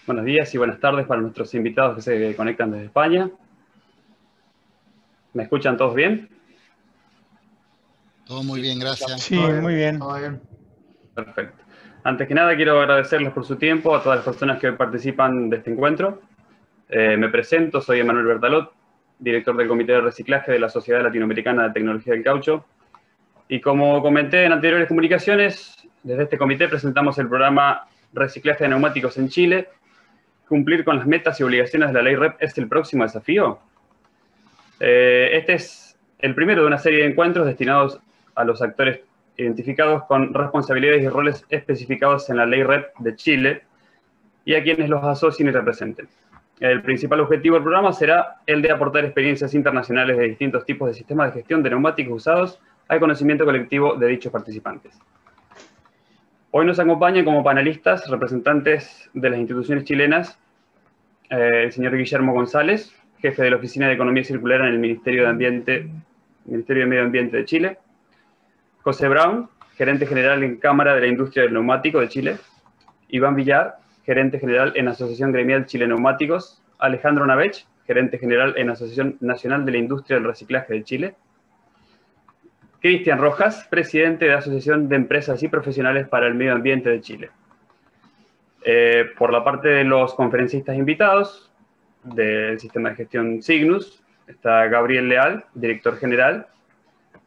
Buenos días y buenas tardes para nuestros invitados que se conectan desde España. ¿Me escuchan todos bien? Todo muy bien, gracias. Sí, muy bien. Perfecto. Antes que nada, quiero agradecerles por su tiempo a todas las personas que hoy participan de este encuentro. Me presento, soy Emanuel Bertalot, director del Comité de Reciclaje de la Sociedad Latinoamericana de Tecnología del Caucho. Y como comenté en anteriores comunicaciones, desde este comité presentamos el programa Reciclaje de Neumáticos en Chile. ¿Cumplir con las metas y obligaciones de la ley REP es el próximo desafío? Este es el primero de una serie de encuentros destinados a los actores identificados con responsabilidades y roles especificados en la ley REP de Chile y a quienes los asocien y representen. El principal objetivo del programa será el de aportar experiencias internacionales de distintos tipos de sistemas de gestión de neumáticos usados al conocimiento colectivo de dichos participantes. Hoy nos acompañan como panelistas representantes de las instituciones chilenas, el señor Guillermo González, jefe de la Oficina de Economía Circular en el Ministerio de Medio Ambiente de Chile; José Brown, gerente general en Cámara de la Industria del Neumático de Chile; Iván Villar, gerente general en Asociación Gremial Chile Neumáticos; Alejandro Navech, gerente general en Asociación Nacional de la Industria del Reciclaje de Chile; Cristian Rojas, presidente de Asociación de Empresas y Profesionales para el Medio Ambiente de Chile. Por la parte de los conferencistas invitados del sistema de gestión Signus, está Gabriel Leal, director general;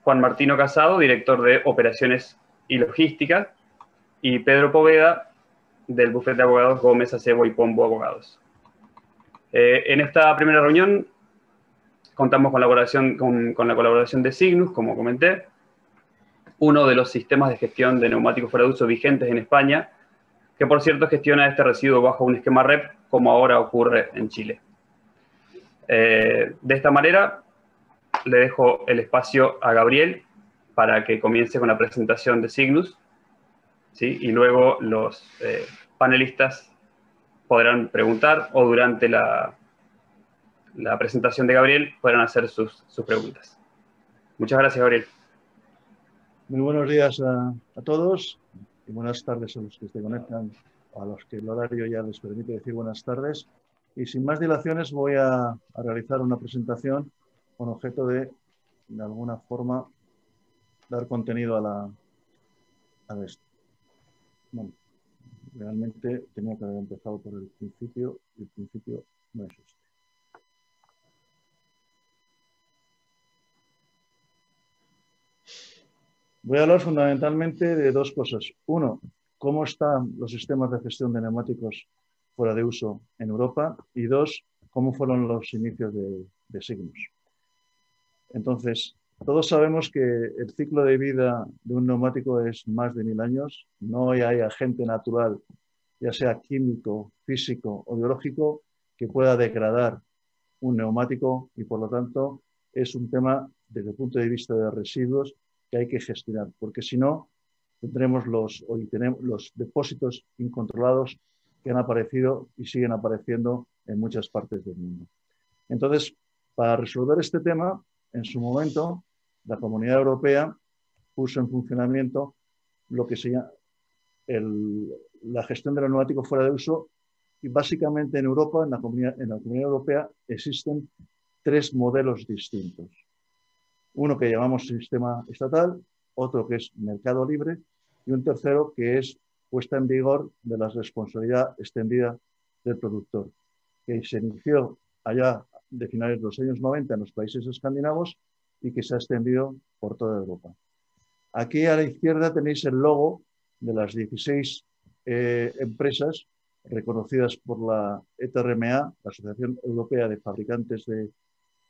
Juan Martino Casado, director de Operaciones y Logística; y Pedro Poveda, del bufete de abogados Gómez, Acebo y Pombo Abogados. En esta primera reunión contamos con la colaboración de Signus, como comenté, uno de los sistemas de gestión de neumáticos fuera de uso vigentes en España, que por cierto gestiona este residuo bajo un esquema REP, como ahora ocurre en Chile. De esta manera, le dejo el espacio a Gabriel para que comience con la presentación de Signus, ¿sí? Y luego los panelistas podrán preguntar o durante la presentación de Gabriel podrán hacer sus preguntas. Muchas gracias, Gabriel. Muy buenos días a todos y buenas tardes a los que se conectan, a los que el horario ya les permite decir buenas tardes. Y sin más dilaciones voy a realizar una presentación con objeto de alguna forma, dar contenido a esto. Bueno, realmente tenía que haber empezado por el principio y el principio no es este. Voy a hablar fundamentalmente de dos cosas. Uno, cómo están los sistemas de gestión de neumáticos fuera de uso en Europa. Y dos, cómo fueron los inicios de Signus. Entonces, todos sabemos que el ciclo de vida de un neumático es más de 1000 años. No hay agente natural, ya sea químico, físico o biológico, que pueda degradar un neumático y, por lo tanto, es un tema desde el punto de vista de residuos que hay que gestionar, porque si no, tendremos los depósitos incontrolados que han aparecido y siguen apareciendo en muchas partes del mundo. Entonces, para resolver este tema, en su momento, la Comunidad Europea puso en funcionamiento lo que se llama la gestión de los neumáticos fuera de uso. Y básicamente en Europa, en la Comunidad Europea, existen tres modelos distintos. Uno que llamamos sistema estatal, otro que es mercado libre y un tercero que es puesta en vigor de la responsabilidad extendida del productor, que se inició allá de finales de los años 90 en los países escandinavos y que se ha extendido por toda Europa. Aquí a la izquierda tenéis el logo de las 16 empresas reconocidas por la ETRMA, la Asociación Europea de Fabricantes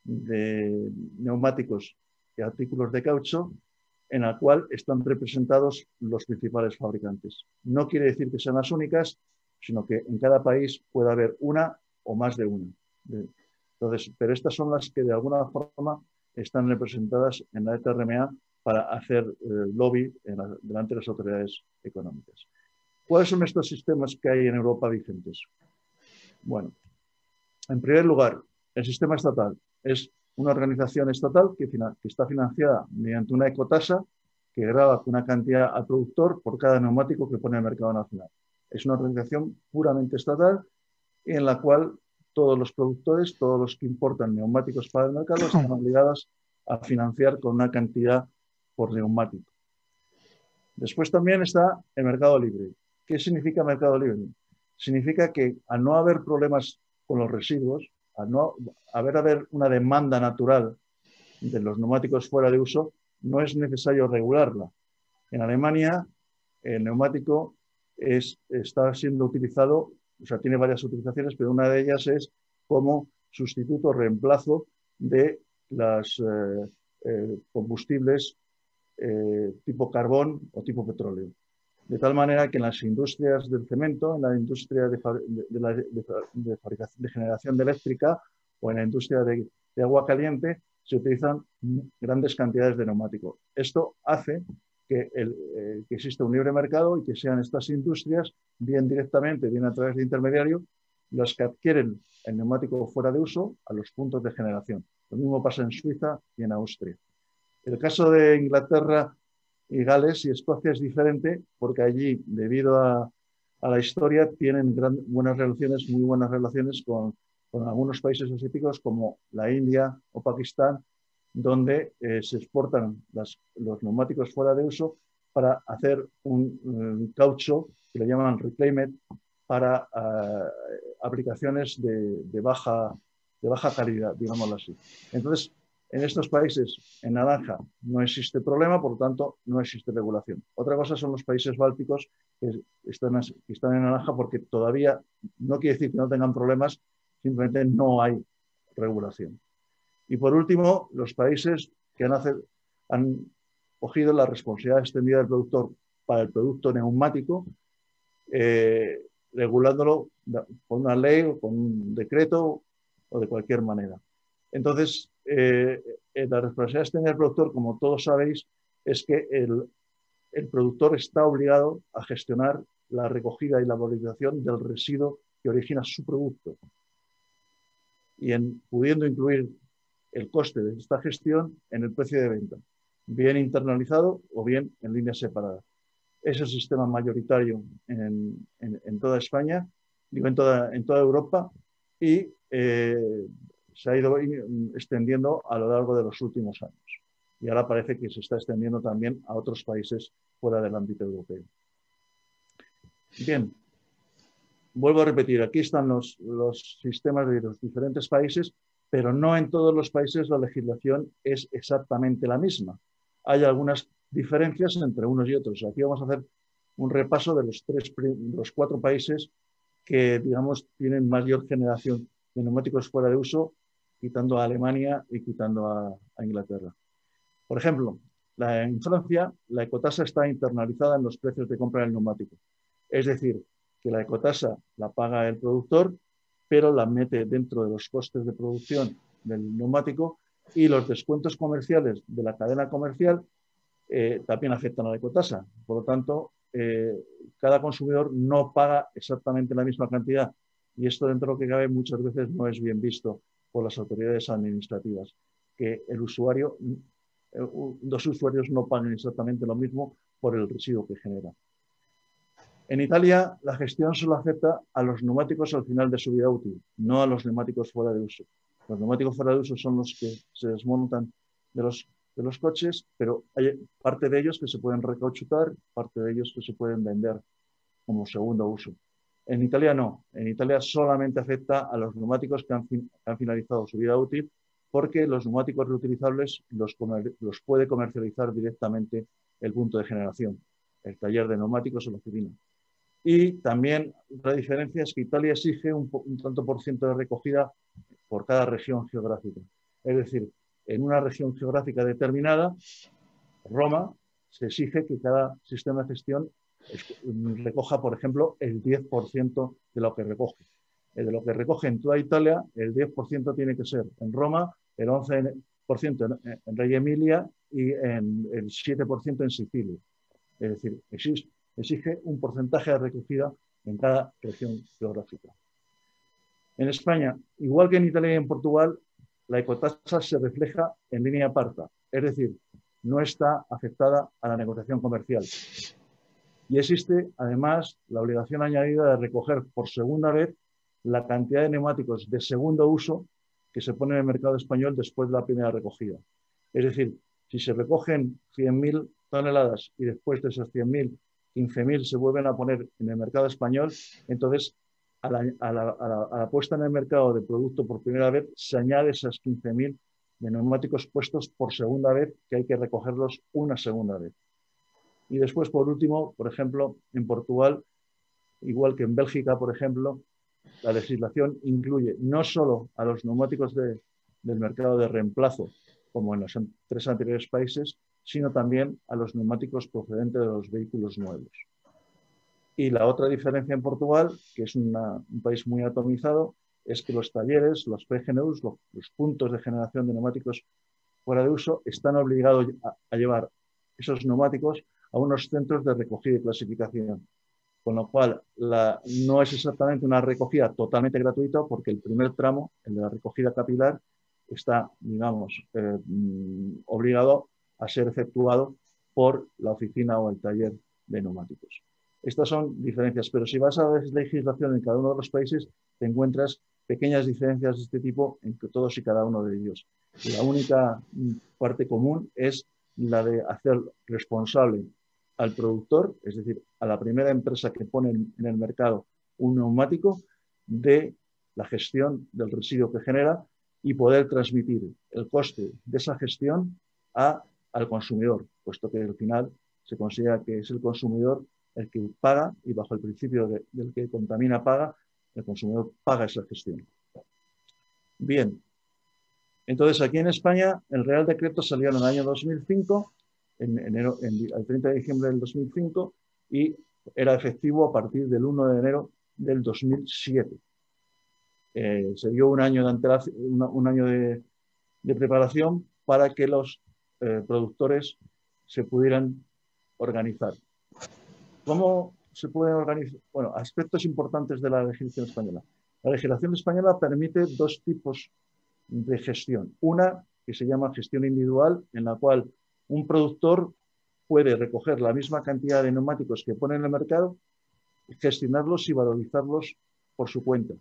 de Neumáticos y Artículos de Caucho, en la cual están representados los principales fabricantes. No quiere decir que sean las únicas, sino que en cada país puede haber una o más de una. Entonces, pero estas son las que de alguna forma están representadas en la ETRMA para hacer lobby delante de las autoridades económicas. ¿Cuáles son estos sistemas que hay en Europa vigentes? Bueno, en primer lugar, el sistema estatal es una organización estatal que está financiada mediante una ecotasa que grava una cantidad al productor por cada neumático que pone en el mercado nacional. Es una organización puramente estatal y en la cual todos los productores, todos los que importan neumáticos para el mercado, están obligados a financiar con una cantidad por neumático. Después también está el mercado libre. ¿Qué significa mercado libre? Significa que al no haber problemas con los residuos, al no haber una demanda natural de los neumáticos fuera de uso, no es necesario regularla. En Alemania, el neumático está siendo utilizado, o sea, tiene varias utilizaciones, pero una de ellas es como sustituto o reemplazo de los combustibles tipo carbón o tipo petróleo. De tal manera que en las industrias del cemento, en la industria de fabricación, de generación de eléctrica o en la industria de agua caliente, se utilizan grandes cantidades de neumático. Esto hace que exista un libre mercado y que sean estas industrias, bien directamente, bien a través de intermediarios, las que adquieren el neumático fuera de uso a los puntos de generación. Lo mismo pasa en Suiza y en Austria. El caso de Inglaterra y Gales y Escocia es diferente porque allí, debido a la historia, tienen buenas relaciones, muy buenas relaciones con algunos países asiáticos como la India o Pakistán, donde se exportan los neumáticos fuera de uso para hacer un caucho que le llaman reclaimed para aplicaciones de baja calidad, digámoslo así. Entonces, en estos países, en naranja, no existe problema, por lo tanto, no existe regulación. Otra cosa son los países bálticos que están en naranja porque todavía no quiere decir que no tengan problemas, simplemente no hay regulación. Y por último, los países que han cogido la responsabilidad extendida del productor para el producto neumático, regulándolo con una ley o con un decreto o de cualquier manera. Entonces, la responsabilidad extendida del productor, como todos sabéis, es que el productor está obligado a gestionar la recogida y la valorización del residuo que origina su producto. Y pudiendo incluir el coste de esta gestión en el precio de venta, bien internalizado o bien en líneas separadas. Es el sistema mayoritario en toda España, digo en toda Europa, y se ha ido extendiendo a lo largo de los últimos años. Y ahora parece que se está extendiendo también a otros países fuera del ámbito europeo. Bien, vuelvo a repetir, aquí están los sistemas de los diferentes países, pero no en todos los países la legislación es exactamente la misma. Hay algunas diferencias entre unos y otros. Aquí vamos a hacer un repaso de los 4 países que, digamos, tienen mayor generación de neumáticos fuera de uso, quitando a Alemania y quitando a Inglaterra. Por ejemplo, en Francia, la ecotasa está internalizada en los precios de compra del neumático. Es decir, que la ecotasa la paga el productor, pero la mete dentro de los costes de producción del neumático y los descuentos comerciales de la cadena comercial también afectan a la ecotasa. Por lo tanto, cada consumidor no paga exactamente la misma cantidad y esto, dentro de lo que cabe, muchas veces no es bien visto por las autoridades administrativas, que los usuarios no paguen exactamente lo mismo por el residuo que genera. En Italia, la gestión solo afecta a los neumáticos al final de su vida útil, no a los neumáticos fuera de uso. Los neumáticos fuera de uso son los que se desmontan de los coches, pero hay parte de ellos que se pueden recauchutar, parte de ellos que se pueden vender como segundo uso. En Italia no. En Italia solamente afecta a los neumáticos que han finalizado su vida útil, porque los neumáticos reutilizables los puede comercializar directamente el punto de generación, el taller de neumáticos o la oficina. Y también la diferencia es que Italia exige un tanto por ciento de recogida por cada región geográfica. Es decir, en una región geográfica determinada, Roma, se exige que cada sistema de gestión recoja, por ejemplo, el 10% de lo que recoge. De lo que recoge en toda Italia, el 10% tiene que ser en Roma, el 11% en Reggio Emilia y el 7% en Sicilia. Es decir, exige un porcentaje de recogida en cada región geográfica. En España, igual que en Italia y en Portugal, la ecotasa se refleja en línea aparta, es decir, no está afectada a la negociación comercial. Y existe, además, la obligación añadida de recoger por segunda vez la cantidad de neumáticos de segundo uso que se pone en el mercado español después de la primera recogida. Es decir, si se recogen 100.000 toneladas y después de esas 100.000, 15.000 se vuelven a poner en el mercado español, entonces a la puesta en el mercado de producto por primera vez se añade esas 15.000 de neumáticos puestos por segunda vez, que hay que recogerlos una segunda vez. Y después, por último, por ejemplo, en Portugal, igual que en Bélgica, por ejemplo, la legislación incluye no solo a los neumáticos del mercado de reemplazo, como en los 3 anteriores países, sino también a los neumáticos procedentes de los vehículos nuevos. Y la otra diferencia en Portugal, que es un país muy atomizado, es que los talleres, los PGNUs, los puntos de generación de neumáticos fuera de uso, están obligados a llevar esos neumáticos a unos centros de recogida y clasificación. Con lo cual, no es exactamente una recogida totalmente gratuita, porque el primer tramo, el de la recogida capilar, está, digamos, obligado a ser efectuado por la oficina o el taller de neumáticos. Estas son diferencias, pero si vas a la legislación en cada uno de los países, te encuentras pequeñas diferencias de este tipo entre todos y cada uno de ellos. Y la única parte común es la de hacer responsable al productor, es decir, a la primera empresa que pone en el mercado un neumático, de la gestión del residuo que genera y poder transmitir el coste de esa gestión al consumidor, puesto que al final se considera que es el consumidor el que paga, y bajo el principio del que contamina paga, el consumidor paga esa gestión. Bien, entonces aquí en España el Real Decreto salió en el año 2005, el 30 de diciembre del 2005, y era efectivo a partir del 1 de enero del 2007. Se dio un año de antelación, un año de preparación para que los productores se pudieran organizar. ¿Cómo se pueden organizar? Bueno, aspectos importantes de la legislación española. La legislación española permite 2 tipos de gestión. Una que se llama gestión individual, en la cual un productor puede recoger la misma cantidad de neumáticos que pone en el mercado, gestionarlos y valorizarlos por su cuenta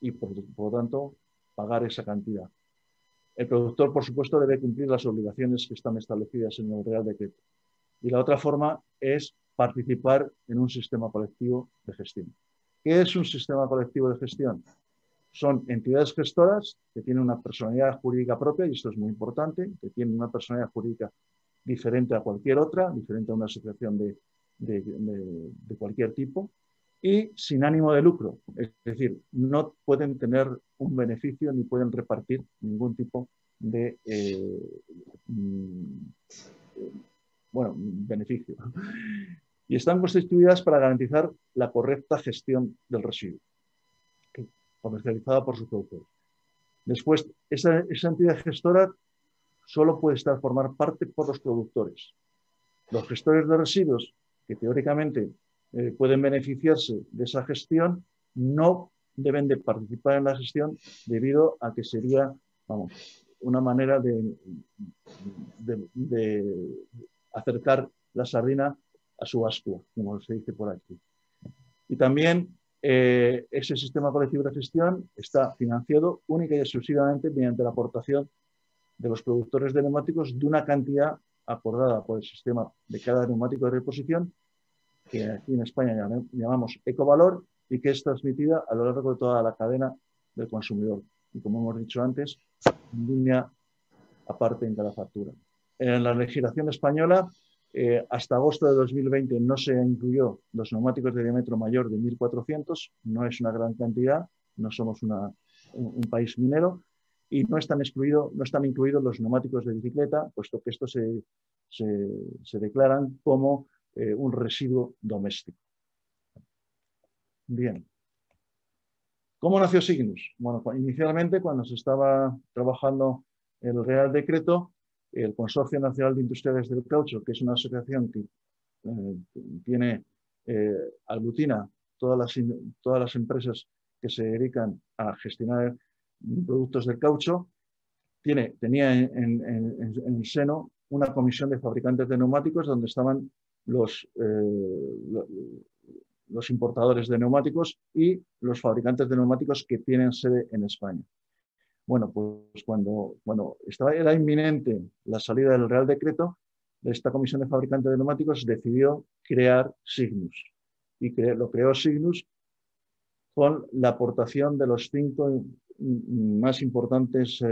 y, por lo tanto, pagar esa cantidad. El productor, por supuesto, debe cumplir las obligaciones que están establecidas en el Real Decreto. Y la otra forma es participar en un sistema colectivo de gestión. ¿Qué es un sistema colectivo de gestión? Son entidades gestoras que tienen una personalidad jurídica propia, y esto es muy importante, que tienen una personalidad jurídica diferente a cualquier otra, diferente a una asociación de cualquier tipo, y sin ánimo de lucro. Es decir, no pueden tener un beneficio ni pueden repartir ningún tipo de beneficio. Y están constituidas para garantizar la correcta gestión del residuo, comercializada por sus productores. Después, esa entidad gestora solo puede formar parte por los productores. Los gestores de residuos, que teóricamente pueden beneficiarse de esa gestión, no deben de participar en la gestión, debido a que sería, una manera de acercar la sardina a su ascua, como se dice por aquí. Y también ese sistema colectivo de gestión está financiado única y exclusivamente mediante la aportación de los productores de neumáticos de una cantidad acordada por el sistema de cada neumático de reposición, que aquí en España llamamos ecovalor, y que es transmitida a lo largo de toda la cadena del consumidor. Y como hemos dicho antes, en línea aparte en cada factura. En la legislación española, hasta agosto de 2020 no se incluyó los neumáticos de diámetro mayor de 1.400, no es una gran cantidad, no somos un país minero, y no están incluidos los neumáticos de bicicleta, puesto que estos se declaran como un residuo doméstico. Bien. ¿Cómo nació Signus? Bueno, inicialmente, cuando se estaba trabajando el Real Decreto, el Consorcio Nacional de Industriales del Caucho, que es una asociación que aglutina todas las empresas que se dedican a gestionar productos del caucho, tenía en el seno una comisión de fabricantes de neumáticos, donde estaban los los importadores de neumáticos y los fabricantes de neumáticos que tienen sede en España. Bueno, pues cuando era inminente la salida del Real Decreto, esta Comisión de Fabricantes de Neumáticos decidió crear Signus. Y lo creó Signus con la aportación de los 5 más importantes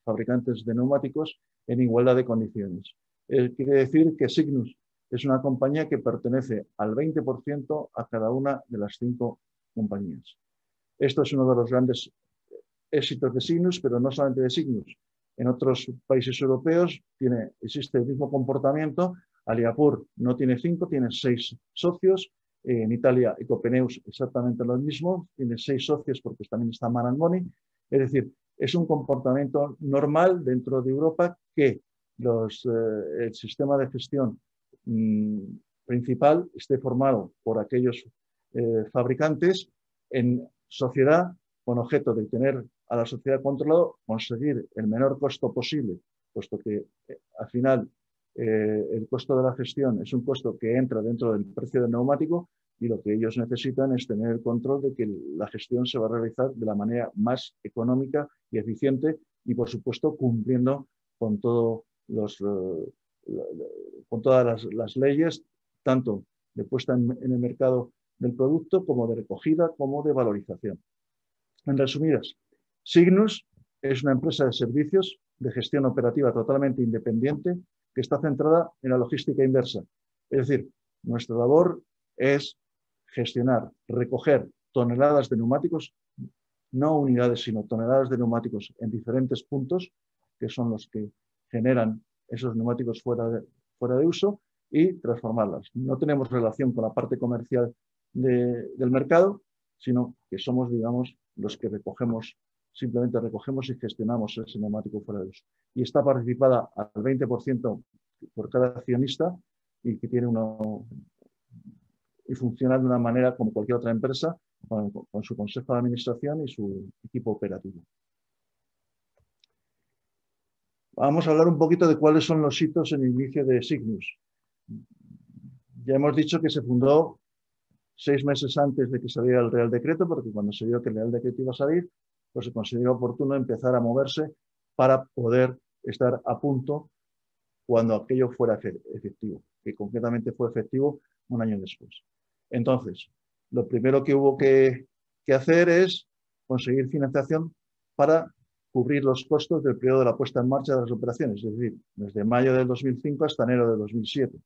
fabricantes de neumáticos en igualdad de condiciones. Quiere decir que Signus es una compañía que pertenece al 20% a cada una de las 5 compañías. Esto es uno de los grandes éxitos de Signus, pero no solamente de Signus. En otros países europeos existe el mismo comportamiento. Aliapur no tiene 5, tiene 6 socios. En Italia, Ecopeneus exactamente lo mismo, tiene 6 socios porque también está Marangoni. Es decir, es un comportamiento normal dentro de Europa que el sistema de gestión principal esté formado por aquellos fabricantes en sociedad con objeto de tener a la sociedad controlado, conseguir el menor costo posible, puesto que al final el costo de la gestión es un costo que entra dentro del precio del neumático y lo que ellos necesitan es tener el control de que la gestión se va a realizar de la manera más económica y eficiente y, por supuesto, cumpliendo con, con todas las leyes, tanto de puesta en el mercado del producto como de recogida como de valorización. En resumidas, Signus es una empresa de servicios de gestión operativa totalmente independiente que está centrada en la logística inversa. Es decir, nuestra labor es gestionar, recoger toneladas de neumáticos, no unidades, sino toneladas de neumáticos en diferentes puntos, que son los que generan esos neumáticos fuera de uso, y transformarlas. No tenemos relación con la parte comercial del mercado, sino que somos, digamos, los que simplemente recogemos y gestionamos ese neumático fuera de uso. Y está participada al 20% por cada accionista y que tiene y funciona de una manera como cualquier otra empresa, con su consejo de administración y su equipo operativo. Vamos a hablar un poquito de cuáles son los hitos en el inicio de Signus. Ya hemos dicho que se fundó 6 meses antes de que saliera el Real Decreto, porque cuando se vio que el Real Decreto iba a salir, pues se consideró oportuno empezar a moverse para poder estar a punto cuando aquello fuera efectivo, que concretamente fue efectivo un año después. Entonces, lo primero que hubo que hacer es conseguir financiación para cubrir los costos del periodo de la puesta en marcha de las operaciones, es decir, desde mayo del 2005 hasta enero de 2007.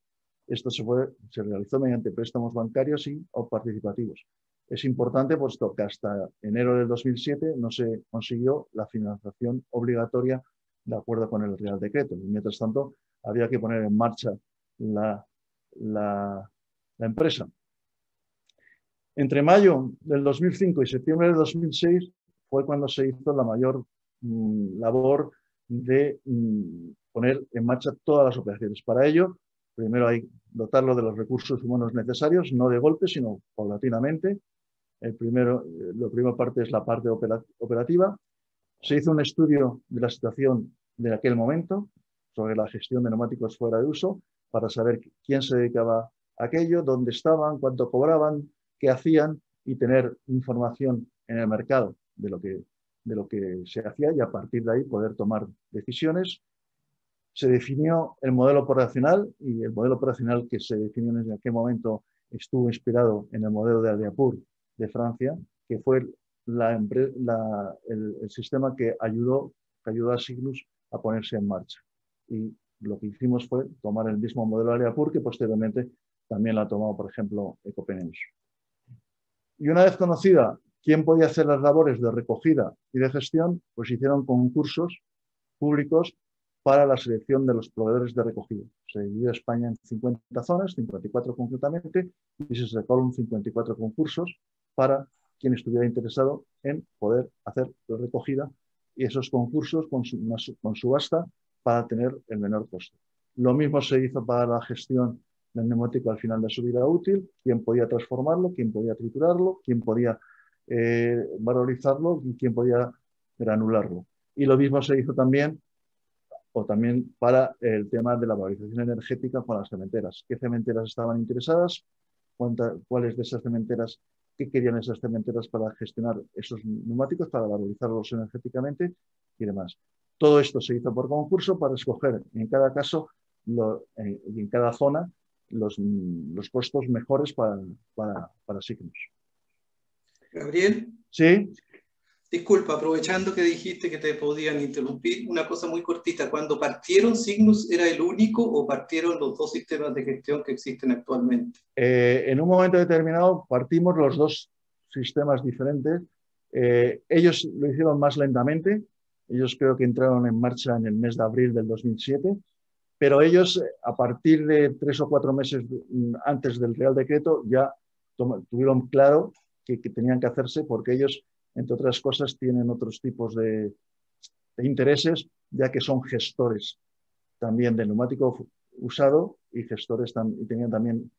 Esto se realizó mediante préstamos bancarios o participativos. Es importante puesto que hasta enero del 2007 no se consiguió la financiación obligatoria de acuerdo con el Real Decreto. Y mientras tanto, había que poner en marcha la empresa. Entre mayo del 2005 y septiembre del 2006 fue cuando se hizo la mayor labor de poner en marcha todas las operaciones. Para ello, primero hay que dotarlo de los recursos humanos necesarios, no de golpe, sino paulatinamente. La primera parte es la parte operativa. Se hizo un estudio de la situación de aquel momento sobre la gestión de neumáticos fuera de uso para saber quién se dedicaba a aquello, dónde estaban, cuánto cobraban, qué hacían y tener información en el mercado de lo que se hacía y a partir de ahí poder tomar decisiones. Se definió el modelo operacional y el modelo operacional que se definió en aquel momento estuvo inspirado en el modelo de Aliapur de Francia, que fue el sistema que ayudó a Signus a ponerse en marcha. Y lo que hicimos fue tomar el mismo modelo de Aliapur que posteriormente también lo ha tomado, por ejemplo, Ecopeneus. Y una vez conocida quién podía hacer las labores de recogida y de gestión, pues hicieron concursos públicos para la selección de los proveedores de recogida. Se dividió España en 50 zonas, 54 concretamente, y se sacaron 54 concursos para quien estuviera interesado en poder hacer la recogida y esos concursos con subasta para tener el menor costo. Lo mismo se hizo para la gestión del neumático al final de su vida útil, quién podía transformarlo, quién podía triturarlo, quién podía valorizarlo y quién podía granularlo. Y lo mismo se hizo también para el tema de la valorización energética con las cementeras. ¿Qué cementeras estaban interesadas cuáles de esas cementeras, qué querían esas cementeras para gestionar esos neumáticos, para valorizarlos energéticamente y demás. Todo esto se hizo por concurso para escoger en cada caso y en cada zona los costos mejores para Signus. Gabriel. Sí. Disculpa, aprovechando que dijiste que te podían interrumpir, una cosa muy cortita. ¿Cuando partieron, Signus era el único o partieron los dos sistemas de gestión que existen actualmente? En un momento determinado partimos los dos sistemas diferentes. Ellos lo hicieron más lentamente. Ellos creo que entraron en marcha en el mes de abril del 2007. Pero ellos, a partir de 3 o 4 meses antes del Real Decreto, ya tuvieron claro que tenían que hacerse, porque ellos, entre otras cosas, tienen otros tipos de intereses, ya que son gestores también de neumático usado y gestores y tenían también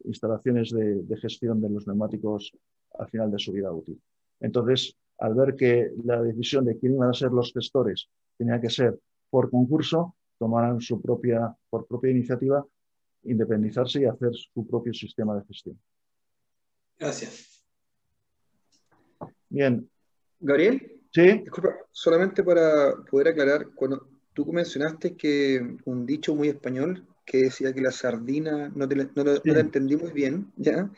instalaciones de gestión de los neumáticos al final de su vida útil. Entonces, al ver que la decisión de quién iban a ser los gestores tenía que ser por concurso, tomaron por propia iniciativa, independizarse y hacer su propio sistema de gestión. Gracias. Bien. Gabriel, sí. Disculpa, solamente para poder aclarar, cuando tú mencionaste que un dicho muy español que decía que la sardina, no la entendí muy bien, ¿ya?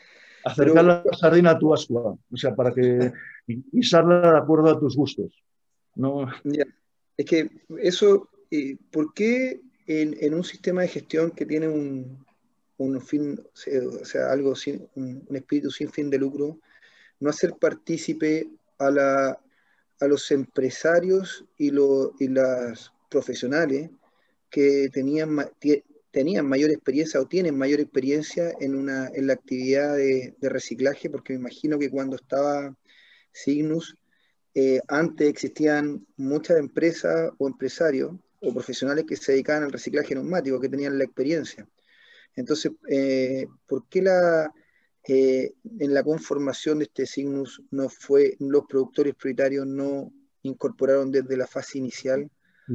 Acercar la sardina a tu ascua, o sea, para que guisarla de acuerdo a tus gustos. No. Ya. Es que eso, ¿por qué en un sistema de gestión que tiene un fin, o sea, algo sin, un espíritu sin fin de lucro, no hacer partícipe a los empresarios y las profesionales que tenían mayor experiencia o tienen mayor experiencia en la actividad de reciclaje? Porque me imagino que cuando estaba Signus, antes existían muchas empresas o empresarios o profesionales que se dedicaban al reciclaje neumático, que tenían la experiencia. Entonces, ¿por qué en la conformación de este Signus los productores prioritarios no incorporaron desde la fase inicial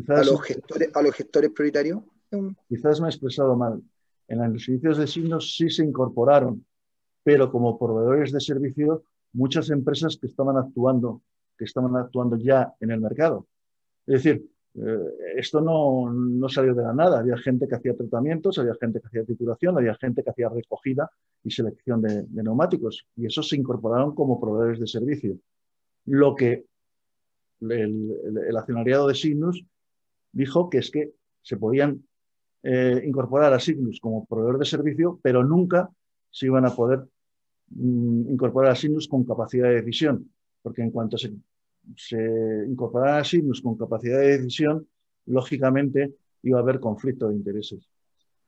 a los gestores prioritarios? Quizás me he expresado mal. En los servicios de Signus sí se incorporaron, pero como proveedores de servicio, muchas empresas que estaban actuando ya en el mercado. Es decir, esto no salió de la nada. Había gente que hacía tratamientos, había gente que hacía trituración, había gente que hacía recogida y selección de neumáticos. Y esos se incorporaron como proveedores de servicio. Lo que el accionariado de Signus dijo que es que se podían incorporar a Signus como proveedor de servicio, pero nunca se iban a poder incorporar a Signus con capacidad de decisión, porque en cuanto se incorporara a Signus con capacidad de decisión, lógicamente iba a haber conflicto de intereses.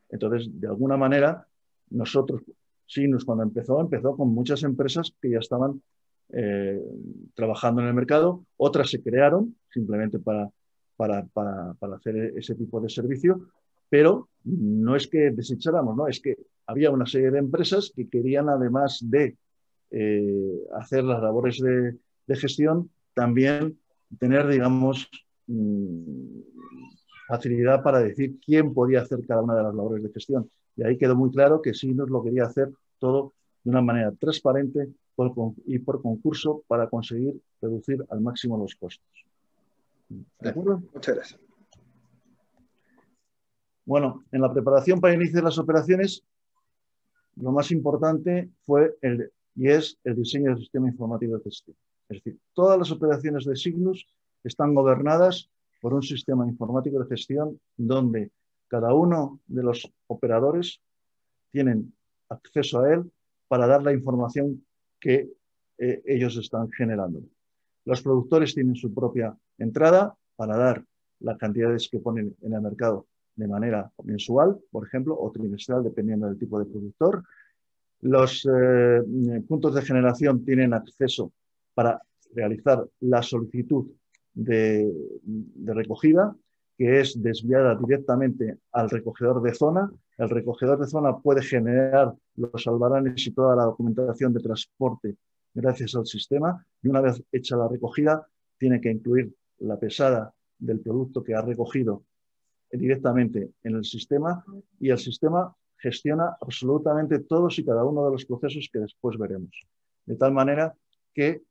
Entonces, de alguna manera, nosotros, Signus, cuando empezó con muchas empresas que ya estaban trabajando en el mercado, otras se crearon simplemente para hacer ese tipo de servicio, pero no es que desecháramos, ¿no? Es que había una serie de empresas que querían, además de hacer las labores de gestión, también tener, digamos, facilidad para decir quién podía hacer cada una de las labores de gestión. Y ahí quedó muy claro que Signus lo quería hacer todo de una manera transparente y por concurso para conseguir reducir al máximo los costos. ¿De acuerdo? Muchas gracias. Bueno, en la preparación para iniciar las operaciones, lo más importante es el diseño del sistema informático de gestión. Es decir, todas las operaciones de Signus están gobernadas por un sistema informático de gestión donde cada uno de los operadores tienen acceso a él para dar la información que ellos están generando. Los productores tienen su propia entrada para dar las cantidades que ponen en el mercado de manera mensual, por ejemplo, o trimestral, dependiendo del tipo de productor. Los puntos de generación tienen acceso para realizar la solicitud de recogida, que es desviada directamente al recogedor de zona. El recogedor de zona puede generar los albaranes y toda la documentación de transporte gracias al sistema, y una vez hecha la recogida, tiene que incluir la pesada del producto que ha recogido directamente en el sistema, y el sistema gestiona absolutamente todos y cada uno de los procesos que después veremos. De tal manera que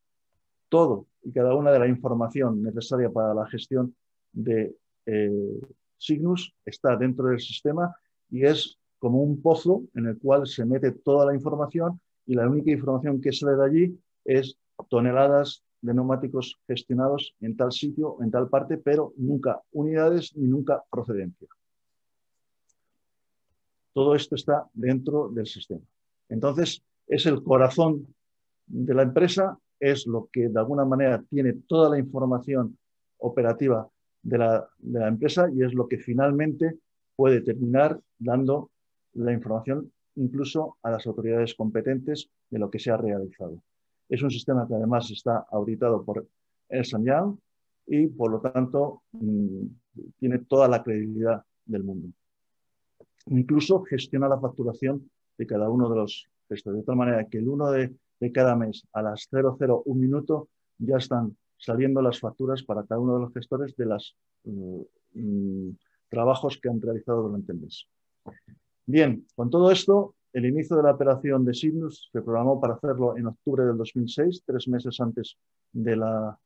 todo y cada una de la información necesaria para la gestión de Cygnus está dentro del sistema y es como un pozo en el cual se mete toda la información y la única información que sale de allí es toneladas de neumáticos gestionados en tal sitio, en tal parte, pero nunca unidades ni nunca procedencia. Todo esto está dentro del sistema. Entonces, es el corazón de la empresa, es lo que de alguna manera tiene toda la información operativa de la empresa y es lo que finalmente puede terminar dando la información incluso a las autoridades competentes de lo que se ha realizado. Es un sistema que además está auditado por Ernst & Young y por lo tanto tiene toda la credibilidad del mundo. Incluso gestiona la facturación de cada uno de los gestores, de tal manera que el 1 de cada mes a las 00:01 minuto ya están saliendo las facturas para cada uno de los gestores de los trabajos que han realizado durante el mes. Bien, con todo esto, el inicio de la operación de Cygnus se programó para hacerlo en octubre del 2006, 3 meses antes de la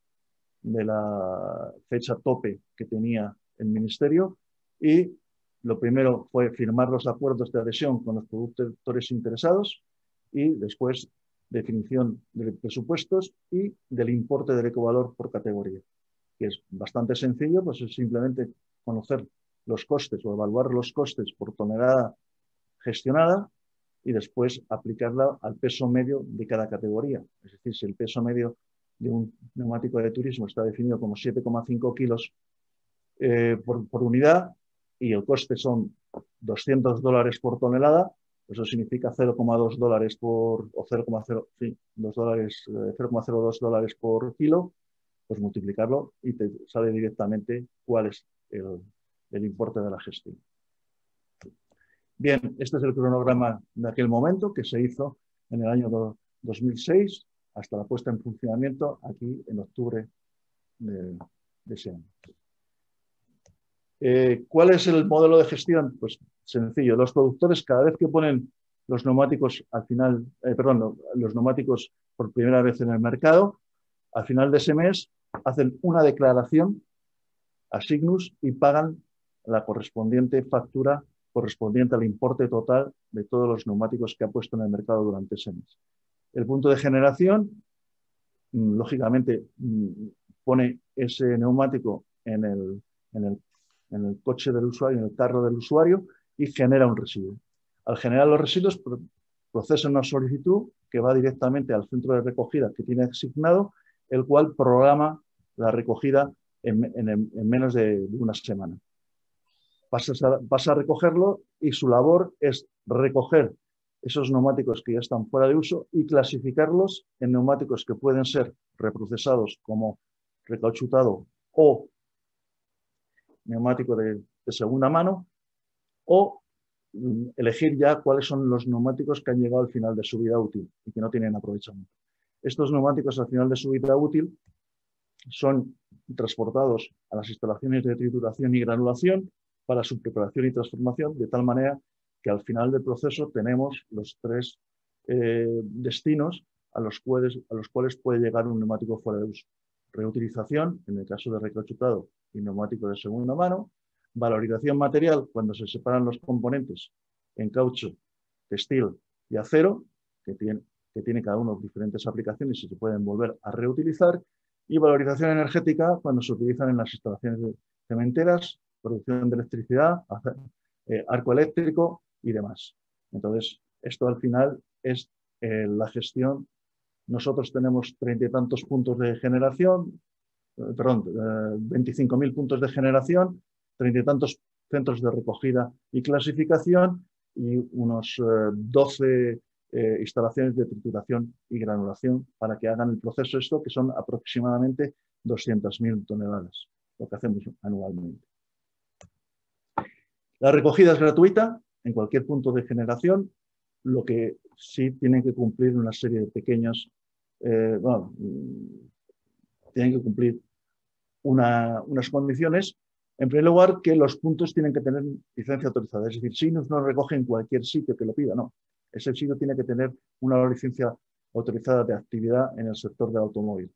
fecha tope que tenía el Ministerio, y lo primero fue firmar los acuerdos de adhesión con los productores interesados y después definición de presupuestos y del importe del ecovalor por categoría, que es bastante sencillo, pues es simplemente conocer los costes o evaluar los costes por tonelada gestionada y después aplicarla al peso medio de cada categoría. Es decir, si el peso medio de un neumático de turismo está definido como 7,5 kilos por unidad y el coste son $200 por tonelada, eso significa $0,2 por, o 0,02 dólares por kilo, pues multiplicarlo y te sale directamente cuál es el importe de la gestión. Bien, este es el cronograma de aquel momento que se hizo en el año 2006 hasta la puesta en funcionamiento aquí en octubre de ese año. ¿Cuál es el modelo de gestión? Pues sencillo, los productores cada vez que ponen los neumáticos al final, los neumáticos por primera vez en el mercado, al final de ese mes hacen una declaración a Cygnus y pagan la correspondiente factura correspondiente al importe total de todos los neumáticos que ha puesto en el mercado durante ese mes. El punto de generación, lógicamente, pone ese neumático en el coche del usuario, en el carro del usuario y genera un residuo. Al generar los residuos, procesa una solicitud que va directamente al centro de recogida que tiene asignado, el cual programa la recogida en menos de una semana. Pasa a recogerlo y su labor es recoger esos neumáticos que ya están fuera de uso y clasificarlos en neumáticos que pueden ser reprocesados como recauchutado o neumático de segunda mano, o elegir ya cuáles son los neumáticos que han llegado al final de su vida útil y que no tienen aprovechamiento. Estos neumáticos al final de su vida útil son transportados a las instalaciones de trituración y granulación para su preparación y transformación, de tal manera que al final del proceso tenemos los 3 destinos a los cuales puede llegar un neumático fuera de uso. Reutilización, en el caso de recauchutado y neumático de segunda mano. Valorización material, cuando se separan los componentes en caucho, textil y acero, que tiene cada uno diferentes aplicaciones y se pueden volver a reutilizar. Y valorización energética, cuando se utilizan en las instalaciones cementeras, producción de electricidad, arco eléctrico y demás. Entonces, esto al final es la gestión. Nosotros tenemos 30 y tantos puntos de generación, 25.000 puntos de generación, 30 y tantos centros de recogida y clasificación y unos 12 instalaciones de trituración y granulación para que hagan el proceso esto, que son aproximadamente 200.000 toneladas, lo que hacemos anualmente. La recogida es gratuita en cualquier punto de generación, lo que sí tienen que cumplir una serie de pequeños, tienen que cumplir unas condiciones En primer lugar, que los puntos tienen que tener licencia autorizada. Es decir, Signus no recoge en cualquier sitio que lo pida, no. Ese sitio tiene que tener una licencia autorizada de actividad en el sector del automóvil.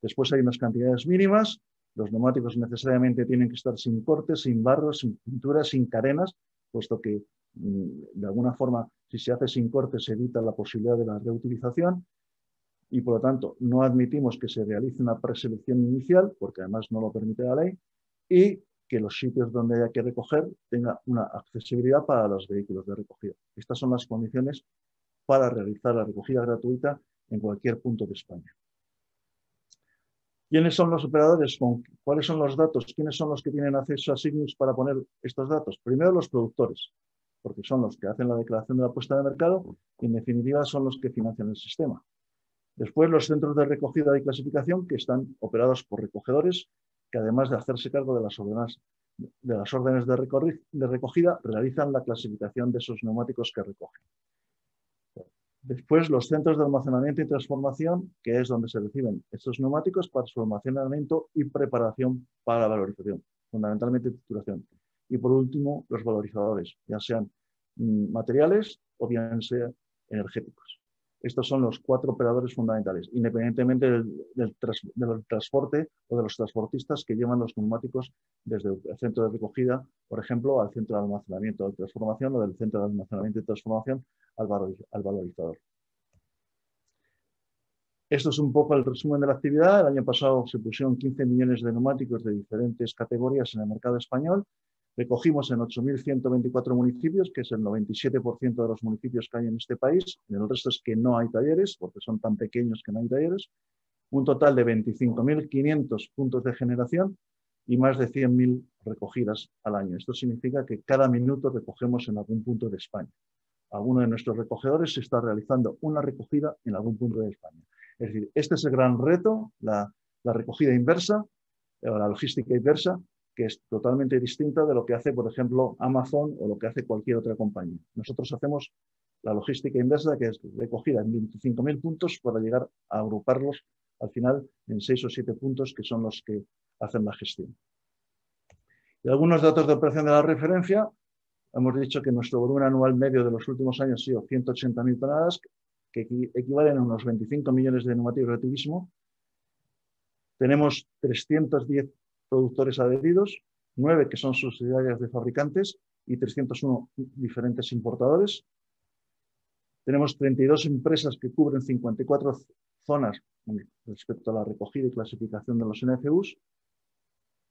Después hay unas cantidades mínimas. Los neumáticos necesariamente tienen que estar sin cortes, sin barros, sin pinturas, sin carenas, puesto que de alguna forma, si se hace sin cortes, se evita la posibilidad de la reutilización y, por lo tanto, no admitimos que se realice una preselección inicial, porque además no lo permite la ley, y que los sitios donde haya que recoger tengan una accesibilidad para los vehículos de recogida. Estas son las condiciones para realizar la recogida gratuita en cualquier punto de España. ¿Quiénes son los operadores? ¿Cuáles son los datos? ¿Quiénes son los que tienen acceso a Signus para poner estos datos? Primero, los productores, porque son los que hacen la declaración de la puesta de mercado y, en definitiva, son los que financian el sistema. Después, los centros de recogida y clasificación, que están operados por recogedores, que además de hacerse cargo de las órdenes de recogida, realizan la clasificación de esos neumáticos que recogen. Después, los centros de almacenamiento y transformación, que es donde se reciben estos neumáticos para su almacenamiento y preparación para la valorización, fundamentalmente titulación. Y por último, los valorizadores, ya sean materiales o bien sean energéticos. Estos son los 4 operadores fundamentales, independientemente del transporte o de los transportistas que llevan los neumáticos desde el centro de recogida, por ejemplo, al centro de almacenamiento de transformación o del centro de almacenamiento y transformación al valorizador. Esto es un poco el resumen de la actividad. El año pasado se pusieron 15 millones de neumáticos de diferentes categorías en el mercado español. Recogimos en 8.124 municipios, que es el 97% de los municipios que hay en este país. En el resto es que no hay talleres, porque son tan pequeños que no hay talleres. Un total de 25.500 puntos de generación y más de 100.000 recogidas al año. Esto significa que cada minuto recogemos en algún punto de España. Alguno de nuestros recogedores se está realizando una recogida en algún punto de España. Es decir, este es el gran reto, la recogida inversa, la logística inversa, que es totalmente distinta de lo que hace, por ejemplo, Amazon o lo que hace cualquier otra compañía. Nosotros hacemos la logística inversa, que es recogida en 25.000 puntos para llegar a agruparlos al final en 6 o 7 puntos, que son los que hacen la gestión. Y algunos datos de operación de la referencia. Hemos dicho que nuestro volumen anual medio de los últimos años ha sido 180.000 toneladas, que equivalen a unos 25 millones de neumáticos de turismo. Tenemos 310 productores adheridos, 9 que son subsidiarias de fabricantes y 301 diferentes importadores. Tenemos 32 empresas que cubren 54 zonas respecto a la recogida y clasificación de los NFUs.